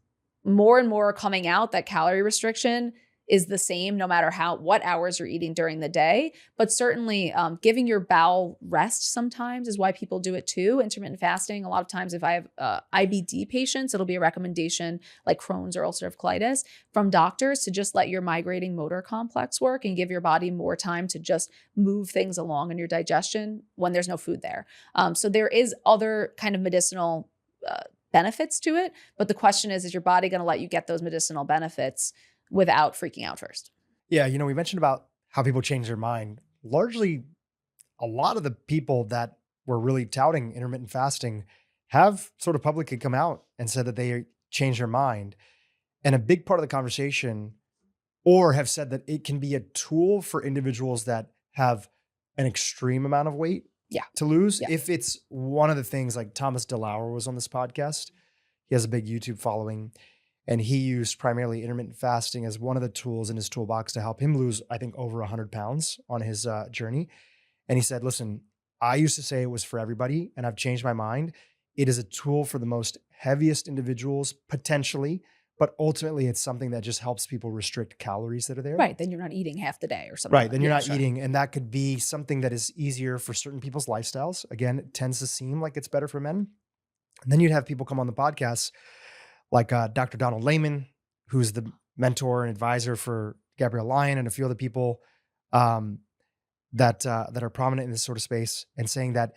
Speaker 2: more and more are coming out that calorie restriction is the same no matter what hours you're eating during the day. But certainly giving your bowel rest sometimes is why people do it too. Intermittent fasting, a lot of times if I have IBD patients, it'll be a recommendation like Crohn's or ulcerative colitis from doctors to just let your migrating motor complex work and give your body more time to just move things along in your digestion when there's no food there. So there is other kind of medicinal benefits to it. But the question is your body going to let you get those medicinal benefits without freaking out first?
Speaker 1: Yeah, we mentioned about how people change their mind. Largely, a lot of the people that were really touting intermittent fasting have sort of publicly come out and said that they changed their mind. And a big part of the conversation, or have said that it can be a tool for individuals that have an extreme amount of weight to lose.
Speaker 2: Yeah.
Speaker 1: If it's one of the things, like Thomas DeLauer was on this podcast, he has a big YouTube following. And he used primarily intermittent fasting as one of the tools in his toolbox to help him lose, I think, over 100 pounds on his journey. And he said, listen, I used to say it was for everybody, and I've changed my mind. It is a tool for the most heaviest individuals, potentially, but ultimately it's something that just helps people restrict calories that are there.
Speaker 2: Right. Then you're not eating half the day or something.
Speaker 1: Right. Then you're not eating. And that could be something that is easier for certain people's lifestyles. Again, it tends to seem like it's better for men. And then you'd have people come on the podcast like Dr. Donald Layman, who's the mentor and advisor for Gabrielle Lyon and a few other people that are prominent in this sort of space, and saying that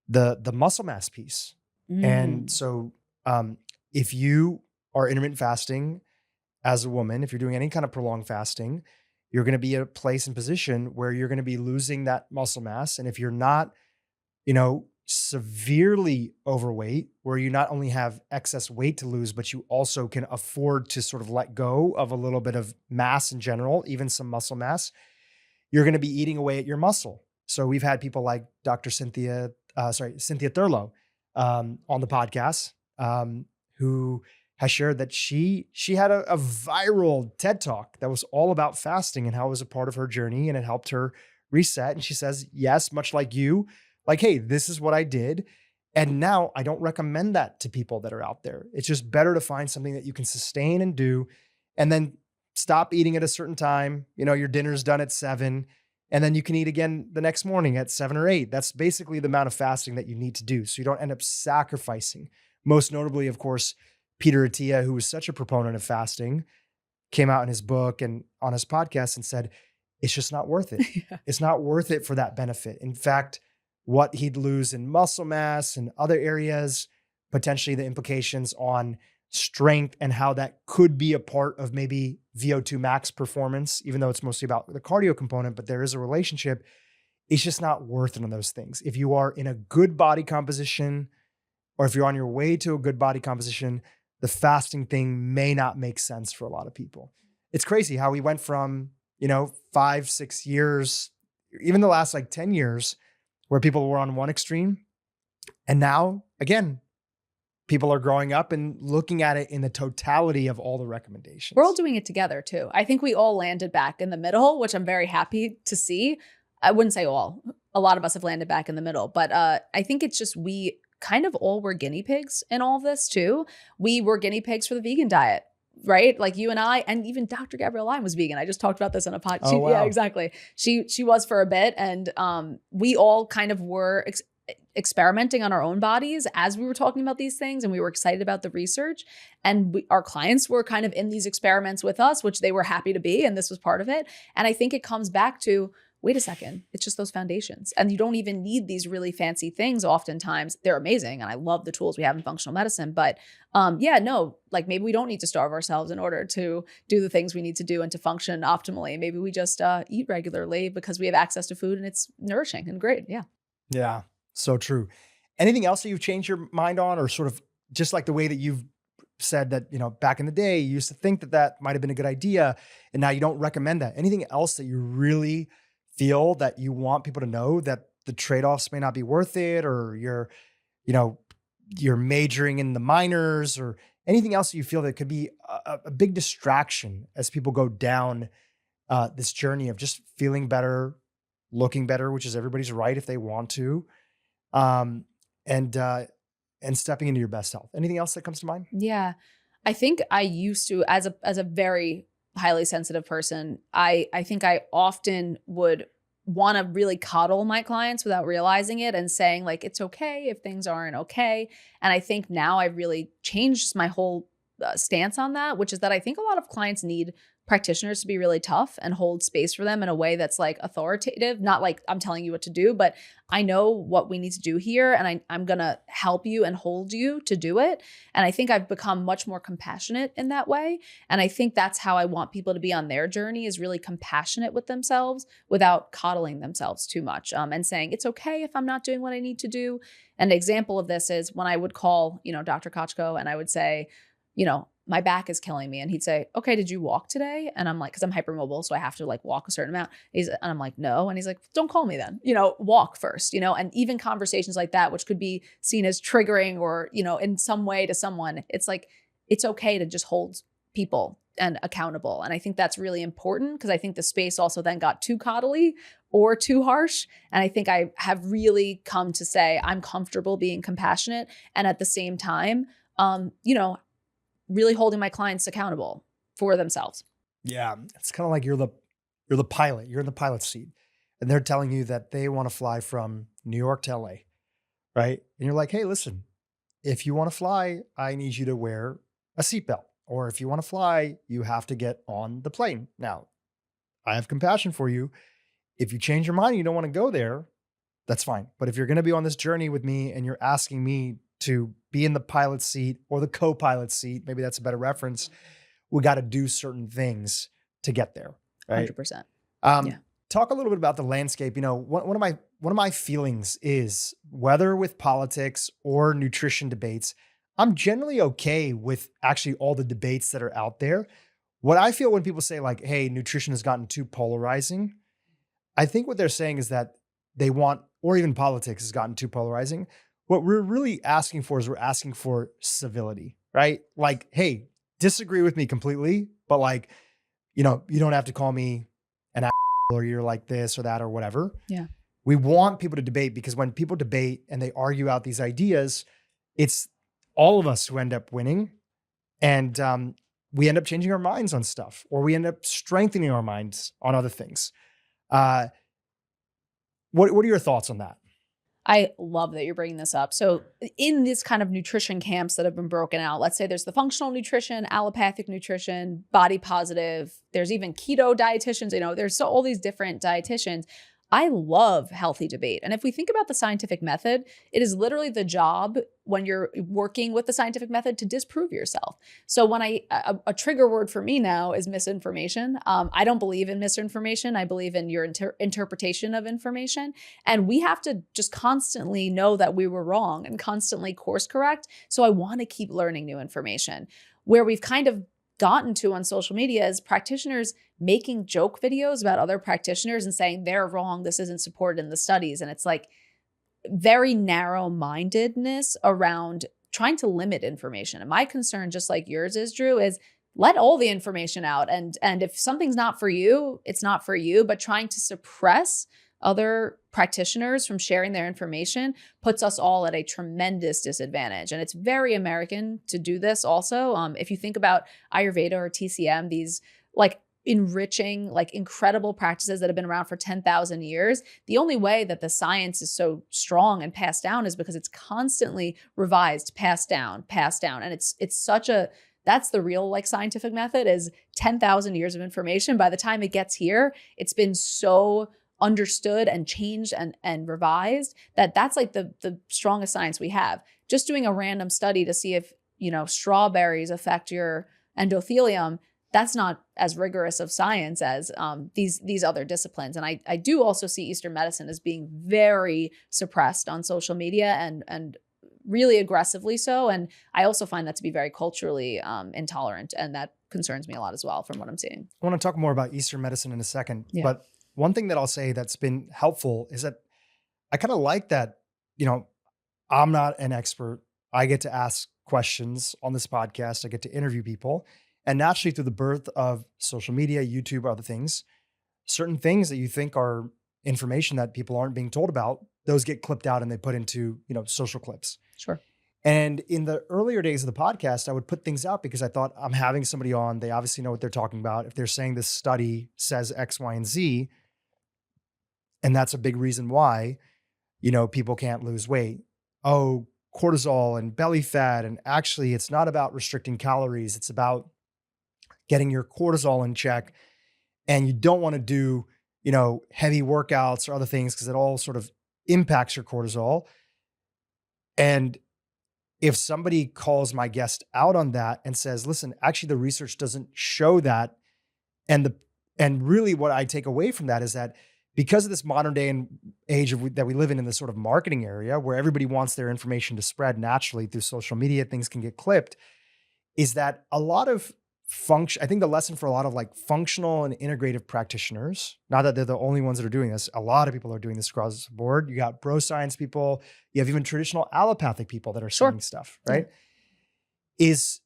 Speaker 1: the muscle mass piece. And so if you are intermittent fasting as a woman, if you're doing any kind of prolonged fasting, you're going to be at a place and position where you're going to be losing that muscle mass. And if you're not, severely overweight, where you not only have excess weight to lose, but you also can afford to sort of let go of a little bit of mass in general, even some muscle mass, you're going to be eating away at your muscle. So we've had people like Dr. Cynthia Thurlow on the podcast, who has shared that she had a viral TED Talk that was all about fasting and how it was a part of her journey and it helped her reset. And she says, yes, much like you, like, hey, this is what I did. And now I don't recommend that to people that are out there. It's just better to find something that you can sustain and do, and then stop eating at a certain time. Your dinner's done at 7, and then you can eat again the next morning at 7 or 8. That's basically the amount of fasting that you need to do, so you don't end up sacrificing. Most notably, of course, Peter Attia, who was such a proponent of fasting, came out in his book and on his podcast and said, it's just not worth it.
Speaker 2: Yeah.
Speaker 1: It's not worth it for that benefit. In fact, what he'd lose in muscle mass and other areas, potentially the implications on strength and how that could be a part of maybe VO2 max performance, even though it's mostly about the cardio component, but there is a relationship. It's just not worth it on those things. If you are in a good body composition, or if you're on your way to a good body composition, the fasting thing may not make sense for a lot of people. It's crazy how we went from, 5, 6 years, even the last 10 years, where people were on one extreme. And now, again, people are growing up and looking at it in the totality of all the recommendations.
Speaker 2: We're all doing it together too. I think we all landed back in the middle, which I'm very happy to see. I wouldn't say all. A lot of us have landed back in the middle. But I think it's just we kind of all were guinea pigs in all of this too. We were guinea pigs for the vegan diet. Right? Like you and I, and even Dr. Gabrielle Lyon was vegan. I just talked about this on a podcast.
Speaker 1: Oh, wow.
Speaker 2: Yeah, exactly. She was for a bit. And we all kind of were experimenting on our own bodies as we were talking about these things. And we were excited about the research. And our clients were kind of in these experiments with us, which they were happy to be. And this was part of it. And I think it comes back to, wait a second, it's just those foundations. And you don't even need these really fancy things oftentimes. They're amazing. And I love the tools we have in functional medicine. But maybe we don't need to starve ourselves in order to do the things we need to do and to function optimally. Maybe we just eat regularly because we have access to food and it's nourishing and great. Yeah.
Speaker 1: Yeah, so true. Anything else that you've changed your mind on, or sort of just like the way that you've said that, back in the day, you used to think that might've been a good idea and now you don't recommend that? Anything else that you really feel that you want people to know, that the trade-offs may not be worth it, or you're majoring in the minors, or anything else that you feel that could be a big distraction as people go down this journey of just feeling better, looking better, which is everybody's right if they want to, and stepping into your best health. Anything else that comes to mind?
Speaker 2: Yeah. I think I used to, as a very highly sensitive person, I think I often would want to really coddle my clients without realizing it and saying like, it's okay if things aren't okay. And I think now I've really changed my whole stance on that, which is that I think a lot of clients need practitioners to be really tough and hold space for them in a way that's like authoritative, not like I'm telling you what to do, but I know what we need to do here and I'm going to help you and hold you to do it. And I think I've become much more compassionate in that way. And I think that's how I want people to be on their journey, is really compassionate with themselves without coddling themselves too much, and saying, it's okay if I'm not doing what I need to do. An example of this is when I would call, Dr. Kochko, and I would say, my back is killing me. And he'd say, okay, did you walk today? And I'm like, cause I'm hypermobile. So I have to like walk a certain amount. And I'm like, no. And he's like, don't call me then, walk first, and even conversations like that, which could be seen as triggering or, in some way to someone, it's like, it's okay to just hold people and accountable. And I think that's really important because I think the space also then got too coddly or too harsh. And I think I have really come to say I'm comfortable being compassionate. And at the same time, really holding my clients accountable for themselves.
Speaker 1: Yeah. It's kind of like you're the pilot. You're in the pilot's seat. And they're telling you that they want to fly from New York to LA, right? And you're like, hey, listen, if you want to fly, I need you to wear a seatbelt. Or if you want to fly, you have to get on the plane. Now, I have compassion for you. If you change your mind and you don't want to go there, that's fine. But if you're going to be on this journey with me and you're asking me to be in the pilot seat or the co-pilot seat, maybe that's a better reference, we got to do certain things to get there, right?
Speaker 2: 100%.
Speaker 1: Yeah. Talk a little bit about the landscape. One of my feelings is, whether with politics or nutrition debates, I'm generally okay with actually all the debates that are out there. What I feel when people say like, hey, nutrition has gotten too polarizing, I think what they're saying is that they want, or even politics has gotten too polarizing. What we're really asking for is we're asking for civility, right? Like, hey, disagree with me completely, but like, you don't have to call me an or you're like this or that or whatever.
Speaker 2: Yeah.
Speaker 1: We want people to debate, because when people debate and they argue out these ideas, it's all of us who end up winning. And we end up changing our minds on stuff, or we end up strengthening our minds on other things. What are your thoughts on that?
Speaker 2: I love that you're bringing this up. So in this kind of nutrition camps that have been broken out, let's say there's the functional nutrition, allopathic nutrition, body positive, there's even keto dietitians, there's all these different dietitians. I love healthy debate. And if we think about the scientific method, it is literally the job when you're working with the scientific method to disprove yourself. So when a trigger word for me now is misinformation. I don't believe in misinformation. I believe in your interpretation of information. And we have to just constantly know that we were wrong and constantly course correct. So I want to keep learning new information. Where we've kind of gotten to on social media is practitioners making joke videos about other practitioners and saying they're wrong, this isn't supported in the studies. And it's like very narrow-mindedness around trying to limit information. And my concern, just like yours is, Dhru, is let all the information out. And if something's not for you, it's not for you. But trying to suppress other practitioners from sharing their information puts us all at a tremendous disadvantage. And it's very American to do this also. If you think about Ayurveda or TCM, these like enriching, like incredible practices that have been around for 10,000 years, the only way that the science is so strong and passed down is because it's constantly revised, passed down. And it's such a, that's the real like scientific method, is 10,000 years of information. By the time it gets here, it's been so understood and changed and revised that's like the strongest science we have. Just doing a random study to see if, strawberries affect your endothelium, that's not as rigorous of science as these other disciplines. And I do also see Eastern medicine as being very suppressed on social media and really aggressively so. And I also find that to be very culturally intolerant. And that concerns me a lot as well from what I'm seeing.
Speaker 1: I want to talk more about Eastern medicine in a second,
Speaker 2: Yeah.
Speaker 1: But one thing that I'll say that's been helpful is that I kind of like that, I'm not an expert. I get to ask questions on this podcast. I get to interview people. And naturally, through the birth of social media, YouTube, other things, certain things that you think are information that people aren't being told about those get clipped out and they put into, social clips.
Speaker 2: Sure.
Speaker 1: And in the earlier days of the podcast, I would put things out because I thought I'm having somebody on. They obviously know what they're talking about. If they're saying this study says X, Y, and Z, and that's a big reason why, people can't lose weight. Oh, cortisol and belly fat. And actually, it's not about restricting calories. It's about getting your cortisol in check. And you don't want to do, heavy workouts or other things because it all sort of impacts your cortisol. And if somebody calls my guest out on that and says, listen, actually the research doesn't show that. And really what I take away from that is that because of this modern day and age that we live in this sort of marketing area where everybody wants their information to spread naturally through social media, things can get clipped, is that a lot of I think the lesson for a lot of like functional and integrative practitioners, not that they're the only ones that are doing this, a lot of people are doing this across the board. You got bro science people, you have even traditional allopathic people that are saying stuff, right? Is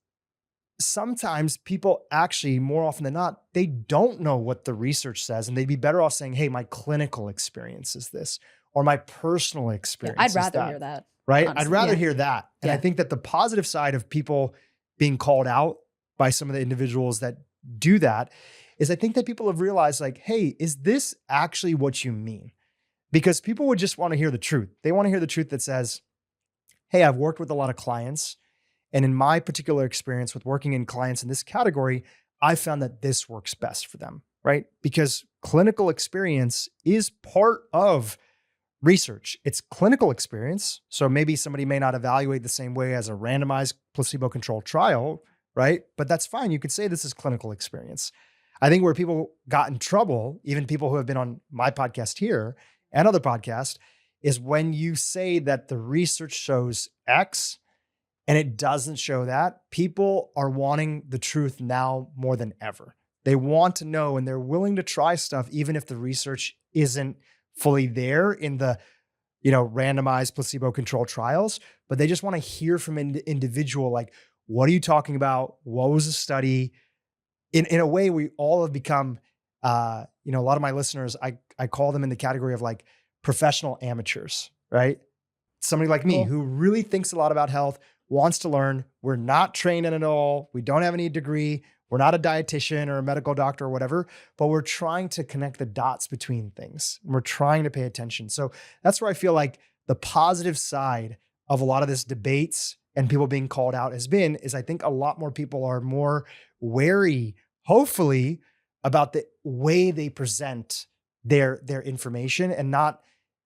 Speaker 1: sometimes people actually, more often than not, they don't know what the research says, and they'd be better off saying, hey, my clinical experience is this, or my personal experience
Speaker 2: I'd
Speaker 1: is
Speaker 2: rather hear that.
Speaker 1: Right?
Speaker 2: Honestly.
Speaker 1: I'd rather hear that. And I think that the positive side of people being called out by some of the individuals that do that is I think that people have realized like, hey, is this actually what you mean? Because people would just want to hear the truth. They want to hear the truth that says, hey, I've worked with a lot of clients. And in my particular experience with working in clients in this category, I found that this works best for them, right? Because clinical experience is part of research. It's clinical experience. So maybe somebody may not evaluate the same way as a randomized placebo-controlled trial, right? But that's fine. You could say this is clinical experience. I think where people got in trouble, even people who have been on my podcast here and other podcasts, is when you say that the research shows X and it doesn't show that. People are wanting the truth now more than ever. They want to know and they're willing to try stuff even if the research isn't fully there in the randomized placebo-controlled trials, but they just want to hear from an individual like, what are you talking about? What was the study? In a way, we all have become, a lot of my listeners, I call them in the category of like professional amateurs, right? Somebody like me who really thinks a lot about health, wants to learn. We're not trained in it all. We don't have any degree. We're not a dietitian or a medical doctor or whatever, but we're trying to connect the dots between things. We're trying to pay attention. So that's where I feel like the positive side of a lot of this debates and people being called out is I think a lot more people are more wary, hopefully, about the way they present their information and not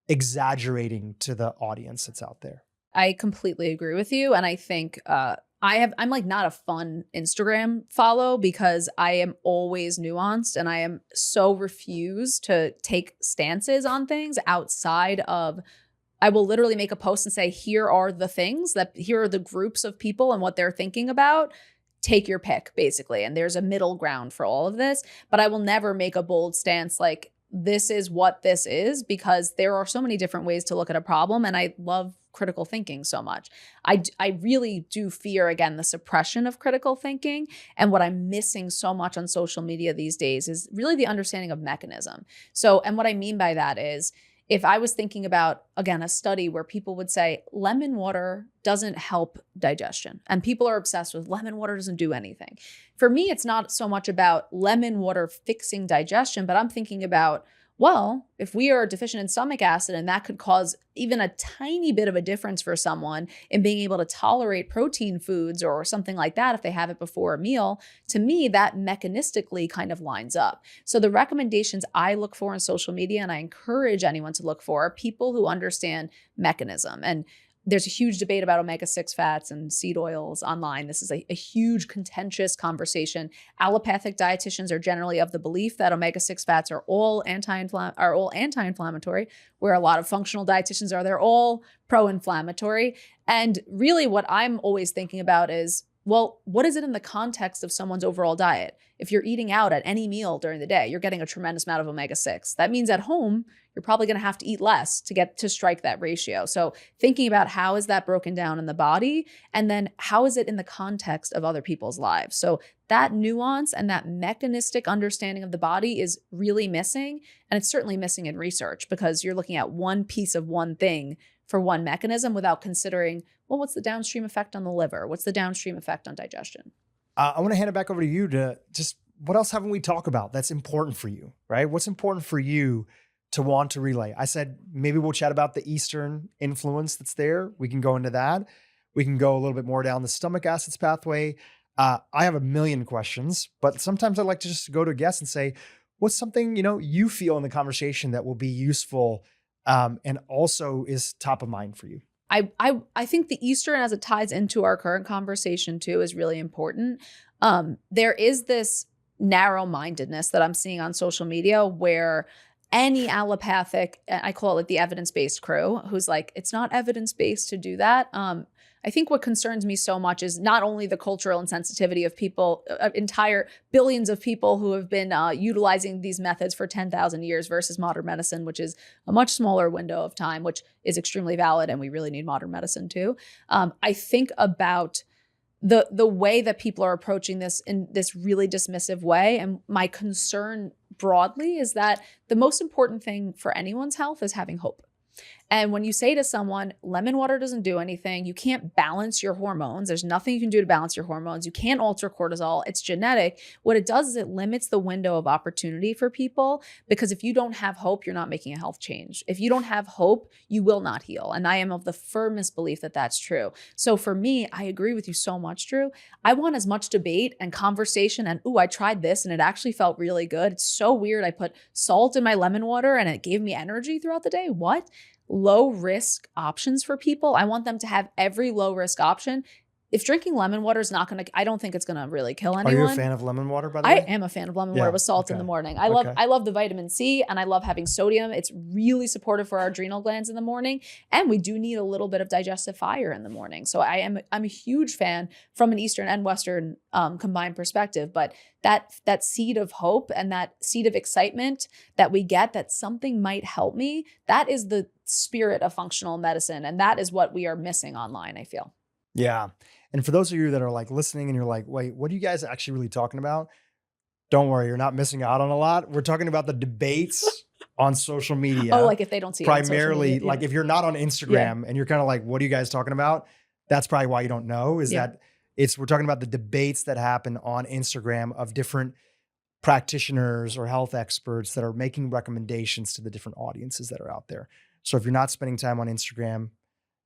Speaker 1: exaggerating to the audience that's out there.
Speaker 2: I completely agree with you. And I think I'm like not a fun Instagram follow because I am always nuanced and I am so refused to take stances on things outside of, I will literally make a post and say, here are the things here are the groups of people and what they're thinking about. Take your pick, basically. And there's a middle ground for all of this, but I will never make a bold stance like this is what this is, because there are so many different ways to look at a problem. And I love critical thinking so much. I really do fear, again, the suppression of critical thinking. And what I'm missing so much on social media these days is really the understanding of mechanism. So, and what I mean by that is, if I was thinking about, again, a study where people would say lemon water doesn't help digestion, and people are obsessed with lemon water doesn't do anything. For me, it's not so much about lemon water fixing digestion, but I'm thinking about, well, if we are deficient in stomach acid and that could cause even a tiny bit of a difference for someone in being able to tolerate protein foods or something like that if they have it before a meal, to me, that mechanistically kind of lines up. So the recommendations I look for in social media, and I encourage anyone to look for, are people who understand mechanism. And there's a huge debate about omega-6 fats and seed oils online. This is a huge contentious conversation. Allopathic dietitians are generally of the belief that omega-6 fats are all anti-inflammatory, where a lot of functional dietitians they're all pro-inflammatory. And really what I'm always thinking about is, Well, what is it in the context of someone's overall diet? If you're eating out at any meal during the day, you're getting a tremendous amount of omega-6. That means at home, you're probably going to have to eat less to get to strike that ratio. So thinking about how is that broken down in the body, and then how is it in the context of other people's lives? So that nuance and that mechanistic understanding of the body is really missing. And it's certainly missing in research because you're looking at one piece of one thing for one mechanism without considering, well, what's the downstream effect on the liver? What's the downstream effect on digestion?
Speaker 1: I want to hand it back over to you to just, what else haven't we talked about that's important for you, right? What's important for you to want to relay? I said, maybe we'll chat about the Eastern influence that's there. We can go into that. We can go a little bit more down the stomach acids pathway. I have a million questions, but sometimes I like to just go to a guest and say, what's something, you feel in the conversation that will be useful and also is top of mind for you?
Speaker 2: I think the Eastern, as it ties into our current conversation too, is really important. There is this narrow-mindedness that I'm seeing on social media where any allopathic, I call it like the evidence-based crew, who's like, it's not evidence-based to do that. I think what concerns me so much is not only the cultural insensitivity of people, entire billions of people who have been utilizing these methods for 10,000 years versus modern medicine, which is a much smaller window of time, which is extremely valid. And we really need modern medicine too. I think about the way that people are approaching this in this really dismissive way. And my concern broadly is that the most important thing for anyone's health is having hope. And when you say to someone, lemon water doesn't do anything, you can't balance your hormones, there's nothing you can do to balance your hormones, you can't alter cortisol, it's genetic. What it does is it limits the window of opportunity for people, because if you don't have hope, you're not making a health change. If you don't have hope, you will not heal. And I am of the firmest belief that that's true. So for me, I agree with you so much, Dhru. I want as much debate and conversation and, I tried this and it actually felt really good. It's so weird. I put salt in my lemon water and it gave me energy throughout the day. What? Low risk options for people. I want them to have every low risk option. If drinking lemon water is not going to, I don't think it's going to really kill anyone.
Speaker 1: Are you a fan of lemon water, by the
Speaker 2: I
Speaker 1: way?
Speaker 2: am a fan of lemon water with salt in the morning. I love the vitamin C and I love having sodium. It's really supportive for our adrenal glands in the morning. And we do need a little bit of digestive fire in the morning. So I'm a huge fan from an Eastern and Western combined perspective. But that seed of hope and that seed of excitement that we get that something might help me, that is the spirit of functional medicine. And that is what we are missing online, I feel.
Speaker 1: Yeah. And for those of you that are like listening and you're like, wait, what are you guys actually really talking about? Don't worry, you're not missing out on a lot. We're talking about the debates on social media.
Speaker 2: Oh, like if they don't see it
Speaker 1: primarily,
Speaker 2: on social media,
Speaker 1: like if you're not on Instagram and you're kind of like, what are you guys talking about? That's probably why you don't know, is that we're talking about the debates that happen on Instagram of different practitioners or health experts that are making recommendations to the different audiences that are out there. So if you're not spending time on Instagram,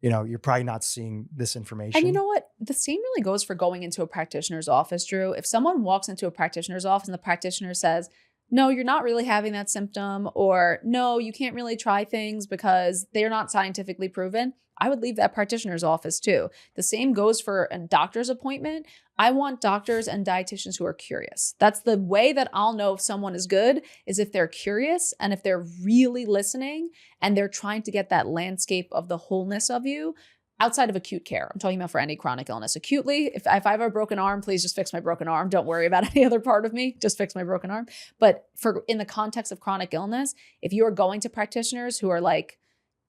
Speaker 1: you're probably not seeing this information.
Speaker 2: And you know what? The same really goes for going into a practitioner's office, Dhru. If someone walks into a practitioner's office and the practitioner says, no, you're not really having that symptom, or no, you can't really try things because they're not scientifically proven, I would leave that practitioner's office too. The same goes for a doctor's appointment. I want doctors and dietitians who are curious. That's the way that I'll know if someone is good, is if they're curious and if they're really listening and they're trying to get that landscape of the wholeness of you outside of acute care. I'm talking about for any chronic illness. Acutely, if I have a broken arm, please just fix my broken arm. Don't worry about any other part of me. Just fix my broken arm. But in the context of chronic illness, if you are going to practitioners who are like,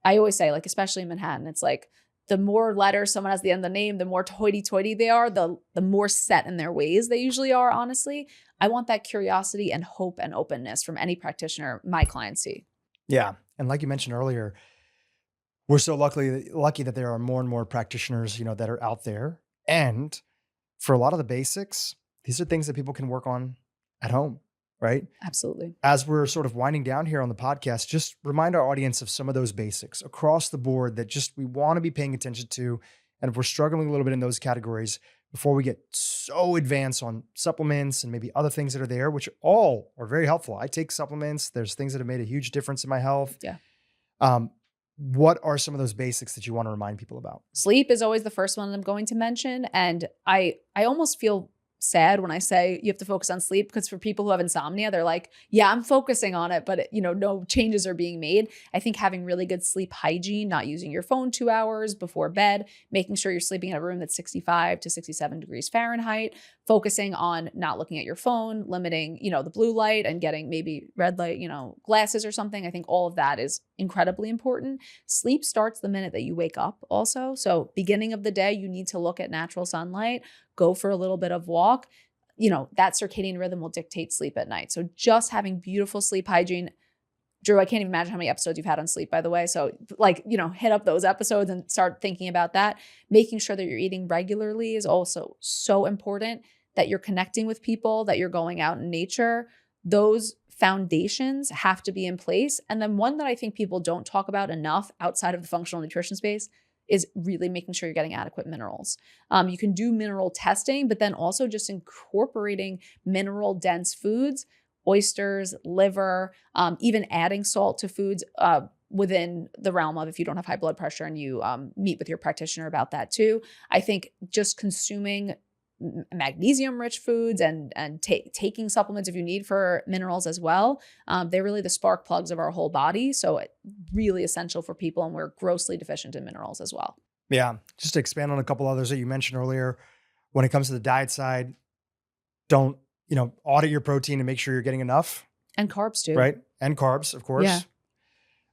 Speaker 2: I always say, like, especially in Manhattan, it's like the more letters someone has at the end of the name, the more hoity-toity they are, the more set in their ways they usually are, honestly. I want that curiosity and hope and openness from any practitioner my clients see.
Speaker 1: Yeah. And like you mentioned earlier, we're so lucky that there are more and more practitioners, that are out there. And for a lot of the basics, these are things that people can work on at home, right?
Speaker 2: Absolutely.
Speaker 1: As we're sort of winding down here on the podcast, just remind our audience of some of those basics across the board that just we want to be paying attention to. And if we're struggling a little bit in those categories, before we get so advanced on supplements and maybe other things that are there, which all are very helpful. I take supplements. There's things that have made a huge difference in my health.
Speaker 2: Yeah.
Speaker 1: What are some of those basics that you want to remind people about?
Speaker 2: Sleep is always the first one I'm going to mention. And I almost feel sad when I say you have to focus on sleep, because for people who have insomnia, they're like, yeah, I'm focusing on it, but no changes are being made. I think having really good sleep hygiene, not using your phone 2 hours before bed, making sure you're sleeping in a room that's 65 to 67 degrees Fahrenheit, focusing on not looking at your phone, limiting, the blue light and getting maybe red light, glasses or something. I think all of that is incredibly important. Sleep starts the minute that you wake up also. So beginning of the day, you need to look at natural sunlight, go for a little bit of walk. That circadian rhythm will dictate sleep at night. So just having beautiful sleep hygiene. Dhru, I can't even imagine how many episodes you've had on sleep, by the way. So hit up those episodes and start thinking about that. Making sure that you're eating regularly is also so important, that you're connecting with people, that you're going out in nature. Those foundations have to be in place. And then one that I think people don't talk about enough outside of the functional nutrition space is really making sure you're getting adequate minerals. You can do mineral testing, but then also just incorporating mineral dense foods, oysters, liver, even adding salt to foods within the realm of, if you don't have high blood pressure, and you meet with your practitioner about that too. I think just consuming magnesium rich foods and taking supplements if you need for minerals as well. They're really the spark plugs of our whole body. So really essential for people, and we're grossly deficient in minerals as well.
Speaker 1: Yeah. Just to expand on a couple others that you mentioned earlier, when it comes to the diet side, don't, audit your protein and make sure you're getting enough.
Speaker 2: And carbs too.
Speaker 1: Right. And carbs, of course.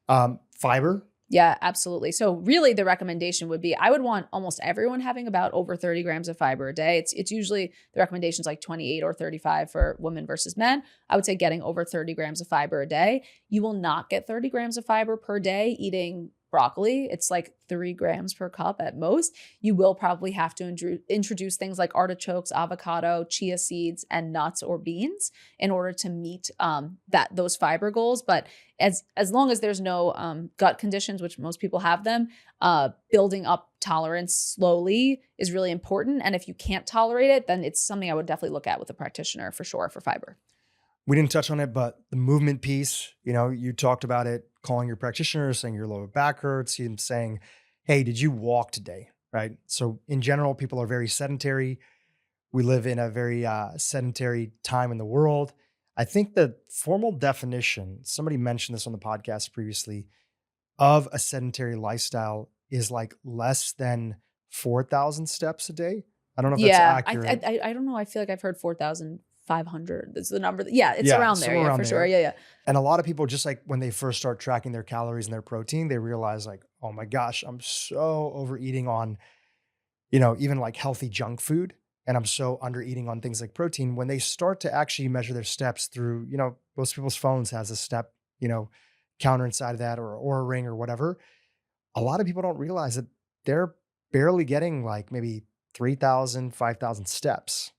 Speaker 1: Yeah. Fiber.
Speaker 2: Yeah, absolutely. So really the recommendation would be, I would want almost everyone having about over 30 grams of fiber a day. It's usually the recommendations like 28 or 35 for women versus men. I would say getting over 30 grams of fiber a day. You will not get 30 grams of fiber per day eating broccoli. It's like 3 grams per cup at most. You will probably have to introduce things like artichokes, avocado, chia seeds, and nuts or beans in order to meet those fiber goals. But as long as there's no gut conditions, which most people have them, building up tolerance slowly is really important. And if you can't tolerate it, then it's something I would definitely look at with a practitioner for sure for fiber.
Speaker 1: We didn't touch on it, but the movement piece, you talked about it, calling your practitioner, saying your lower back hurts, him saying, hey, did you walk today? Right. So in general, people are very sedentary. We live in a very sedentary time in the world. I think the formal definition, somebody mentioned this on the podcast previously, of a sedentary lifestyle is like less than 4,000 steps a day. I don't know if that's accurate.
Speaker 2: I don't know. I feel like I've heard 4,500. That's the number. It's around there. Yeah, for sure. Yeah.
Speaker 1: And a lot of people, just like when they first start tracking their calories and their protein, they realize like, oh my gosh, I'm so overeating on, even like healthy junk food. And I'm so under eating on things like protein. When they start to actually measure their steps through, most people's phones has a step, counter inside of that, or Oura Ring or whatever. A lot of people don't realize that they're barely getting like maybe 3,000, 5,000 steps.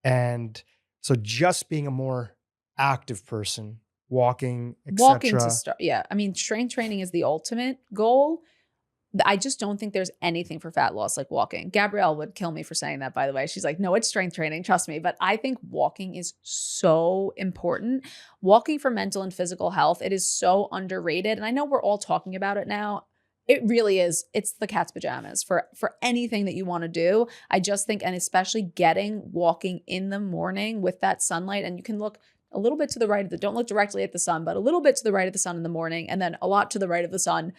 Speaker 1: And so just being a more active person, walking, etc.
Speaker 2: Walking to start. Yeah. I mean, strength training is the ultimate goal. I just don't think there's anything for fat loss like walking. Gabrielle would kill me for saying that, by the way. She's like, no, it's strength training. Trust me. But I think walking is so important. Walking for mental and physical health, it is so underrated. And I know we're all talking about it now. It really is. It's the cat's pajamas for anything that you want to do. I just think, and especially walking in the morning with that sunlight, and you can look a little bit to the right don't look directly at the sun, but a little bit to the right of the sun in the morning, and then a lot to the right of the sun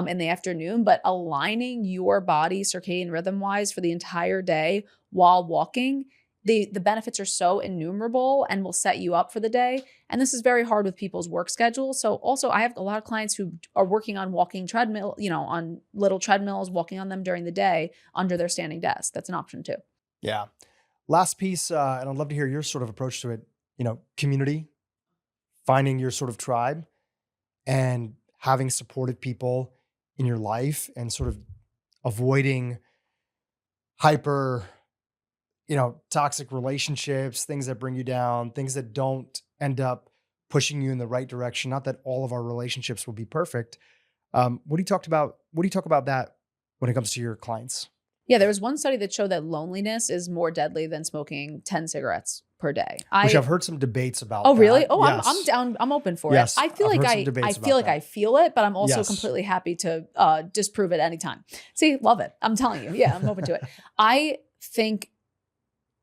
Speaker 2: in the afternoon. But aligning your body circadian rhythm wise for the entire day while walking, the benefits are so innumerable and will set you up for the day. And this is very hard with people's work schedules. So also I have a lot of clients who are working on walking treadmill, on little treadmills, walking on them during the day under their standing desk. That's an option too.
Speaker 1: Yeah. Last piece, and I'd love to hear your sort of approach to it, community, finding your sort of tribe and having supportive people in your life, and sort of avoiding hyper, toxic relationships, things that bring you down, things that don't end up pushing you in the right direction. Not that all of our relationships will be perfect. What do you talk about that when it comes to your clients?
Speaker 2: Yeah, there was one study that showed that loneliness is more deadly than smoking 10 cigarettes per day.
Speaker 1: Which I've heard some debates about.
Speaker 2: Oh, really?
Speaker 1: That.
Speaker 2: Oh,
Speaker 1: yes.
Speaker 2: I'm down. I'm open for
Speaker 1: yes,
Speaker 2: it. I feel like I feel it, but I'm also completely happy to disprove it anytime. See, love it. I'm telling you. Yeah, I'm open to it. I think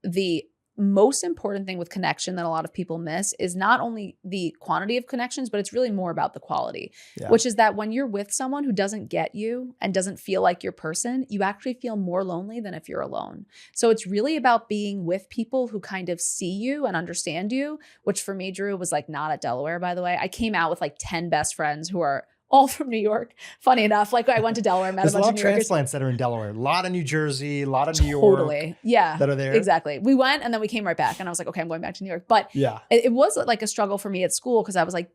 Speaker 2: the most important thing with connection that a lot of people miss is not only the quantity of connections, but it's really more about the quality, which is that when you're with someone who doesn't get you and doesn't feel like your person, you actually feel more lonely than if you're alone. So it's really about being with people who kind of see you and understand you, which for me, Dhru, was like not at Delaware, by the way. I came out with like 10 best friends who are all from New York. Funny enough, like I went to Delaware, met
Speaker 1: There's
Speaker 2: a bunch
Speaker 1: a lot
Speaker 2: of
Speaker 1: of
Speaker 2: New Yorkers.
Speaker 1: transplants that are in Delaware, a lot of New Jersey, a lot of New
Speaker 2: Totally.
Speaker 1: York
Speaker 2: Yeah.
Speaker 1: that are there.
Speaker 2: Exactly. We went and then we came right back and I was like, okay, I'm going back to New York. But
Speaker 1: Yeah.
Speaker 2: it was like a struggle for me at school because I was like,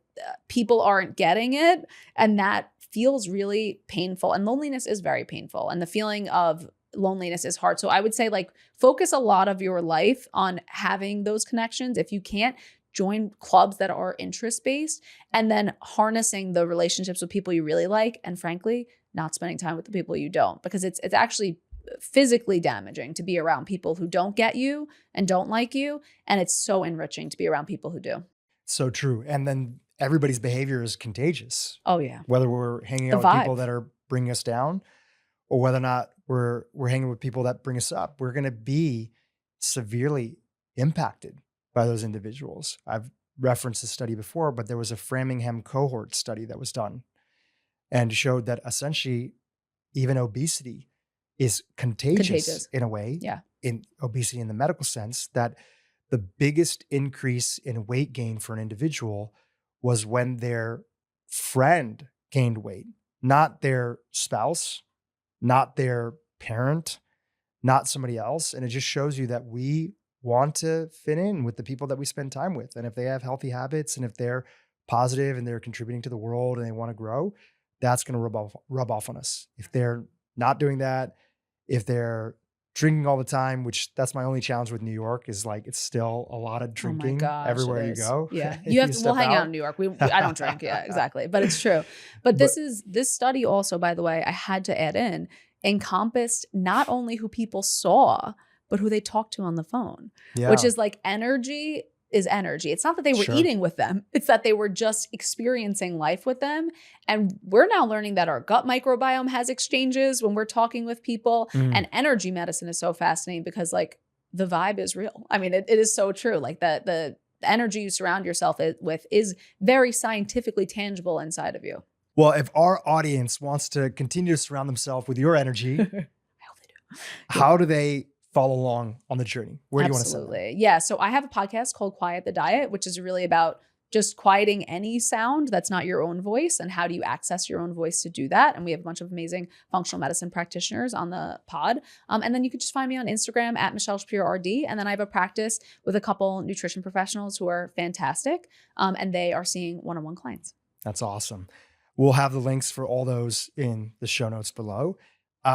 Speaker 2: people aren't getting it. And that feels really painful. And loneliness is very painful. And the feeling of loneliness is hard. So I would say like focus a lot of your life on having those connections. If you can't, join clubs that are interest-based, and then harnessing the relationships with people you really like, and frankly, not spending time with the people you don't, because it's actually physically damaging to be around people who don't get you and don't like you, and it's so enriching to be around people who do.
Speaker 1: So true. And then everybody's behavior is contagious.
Speaker 2: Oh yeah.
Speaker 1: Whether we're hanging
Speaker 2: The
Speaker 1: out with
Speaker 2: vibe.
Speaker 1: people that are bringing us down, or whether or not we're hanging with people that bring us up, we're going to be severely impacted by those individuals. I've referenced this study before, but there was a Framingham cohort study that was done and showed that essentially even obesity is contagious. In a way.
Speaker 2: Yeah.
Speaker 1: In obesity in the medical sense, that the biggest increase in weight gain for an individual was when their friend gained weight, not their spouse, not their parent, not somebody else. And it just shows you that we want to fit in with the people that we spend time with. And if they have healthy habits and if they're positive and they're contributing to the world and they want to grow, that's going to rub off on us. If they're not doing that, if they're drinking all the time, which that's my only challenge with New York, is like it's still a lot of drinking everywhere you go.
Speaker 2: Yeah, you have to. We'll hang out in New York. I don't drink. Yeah, exactly. But it's true. But this study also, by the way, I had to add in, encompassed not only who people saw, but who they talked to on the phone, which is like energy is energy. It's not that they were eating with them. It's that they were just experiencing life with them. And we're now learning that our gut microbiome has exchanges when we're talking with people. And energy medicine is so fascinating because like the vibe is real. I mean, it is so true. Like the energy you surround yourself with is very scientifically tangible inside of you.
Speaker 1: Well, if our audience wants to continue to surround themselves with your energy,
Speaker 2: I hope they do.
Speaker 1: How do they follow along on the journey? Where do you want to send them?
Speaker 2: Absolutely. Yeah. So I have a podcast called Quiet the Diet, which is really about just quieting any sound that's not your own voice and how do you access your own voice to do that. And we have a bunch of amazing functional medicine practitioners on the pod. And then you can just find me on Instagram at Michelle Shapiro RD. And then I have a practice with a couple nutrition professionals who are fantastic. And they are seeing one-on-one clients.
Speaker 1: That's awesome. We'll have the links for all those in the show notes below.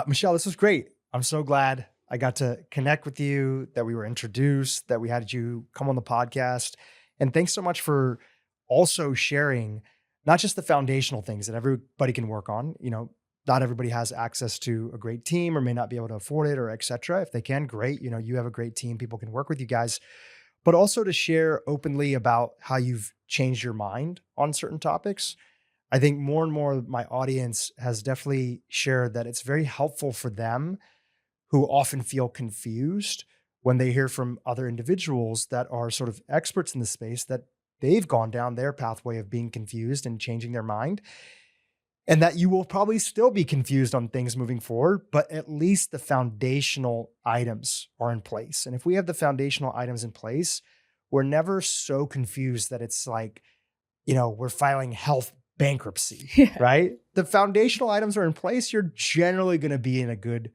Speaker 1: Michelle, this was great. I'm so glad I got to connect with you, that we were introduced, that we had you come on the podcast. And thanks so much for also sharing not just the foundational things that everybody can work on. You know, not everybody has access to a great team or may not be able to afford it or et cetera. If they can, great. You know, you have a great team. People can work with you guys, but also to share openly about how you've changed your mind on certain topics. I think more and more my audience has definitely shared that it's very helpful for them who often feel confused when they hear from other individuals that are sort of experts in the space, that they've gone down their pathway of being confused and changing their mind, and that you will probably still be confused on things moving forward, but at least the foundational items are in place. And if we have the foundational items in place, we're never so confused that it's like, you know, we're filing health bankruptcy, right? The foundational items are in place. You're generally going to be in a good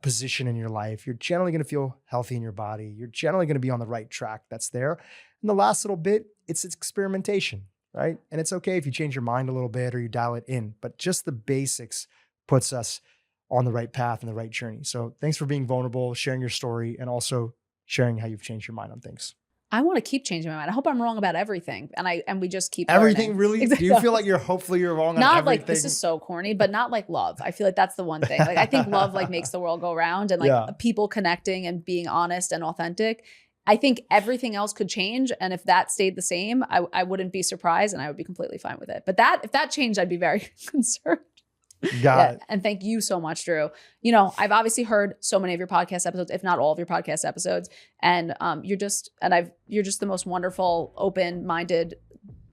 Speaker 1: position in your life. You're generally going to feel healthy in your body. You're generally going to be on the right track that's there. And the last little bit, it's experimentation, right? And it's okay if you change your mind a little bit or you dial it in, but just the basics puts us on the right path and the right journey. So thanks for being vulnerable, sharing your story, and also sharing how you've changed your mind on things.
Speaker 2: I want to keep changing my mind. I hope I'm wrong about everything. And we just keep
Speaker 1: everything
Speaker 2: learning.
Speaker 1: Really?
Speaker 2: Exactly.
Speaker 1: Do you feel like hopefully you're wrong on
Speaker 2: not
Speaker 1: everything?
Speaker 2: Like, this is so corny, but not like love. I feel like that's the one thing. Like, I think love like makes the world go round, and like people connecting and being honest and authentic. I think everything else could change. And if that stayed the same, I wouldn't be surprised and I would be completely fine with it. But if that changed, I'd be very concerned.
Speaker 1: Got it.
Speaker 2: And thank you so much, Dhru. You know, I've obviously heard so many of your podcast episodes, if not all of your podcast episodes, and you're just the most wonderful, open-minded,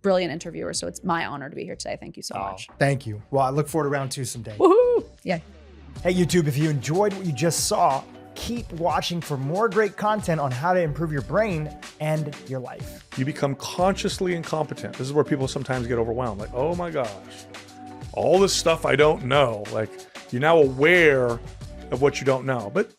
Speaker 2: brilliant interviewer. So it's my honor to be here today. Thank you so much.
Speaker 1: Thank you. Well, I look forward to round 2 someday.
Speaker 2: Woohoo! Yeah.
Speaker 1: Hey, YouTube, if you enjoyed what you just saw, keep watching for more great content on how to improve your brain and your life.
Speaker 3: You become consciously incompetent. This is where people sometimes get overwhelmed. Like, oh my gosh, all this stuff I don't know. Like, you're now aware of what you don't know. But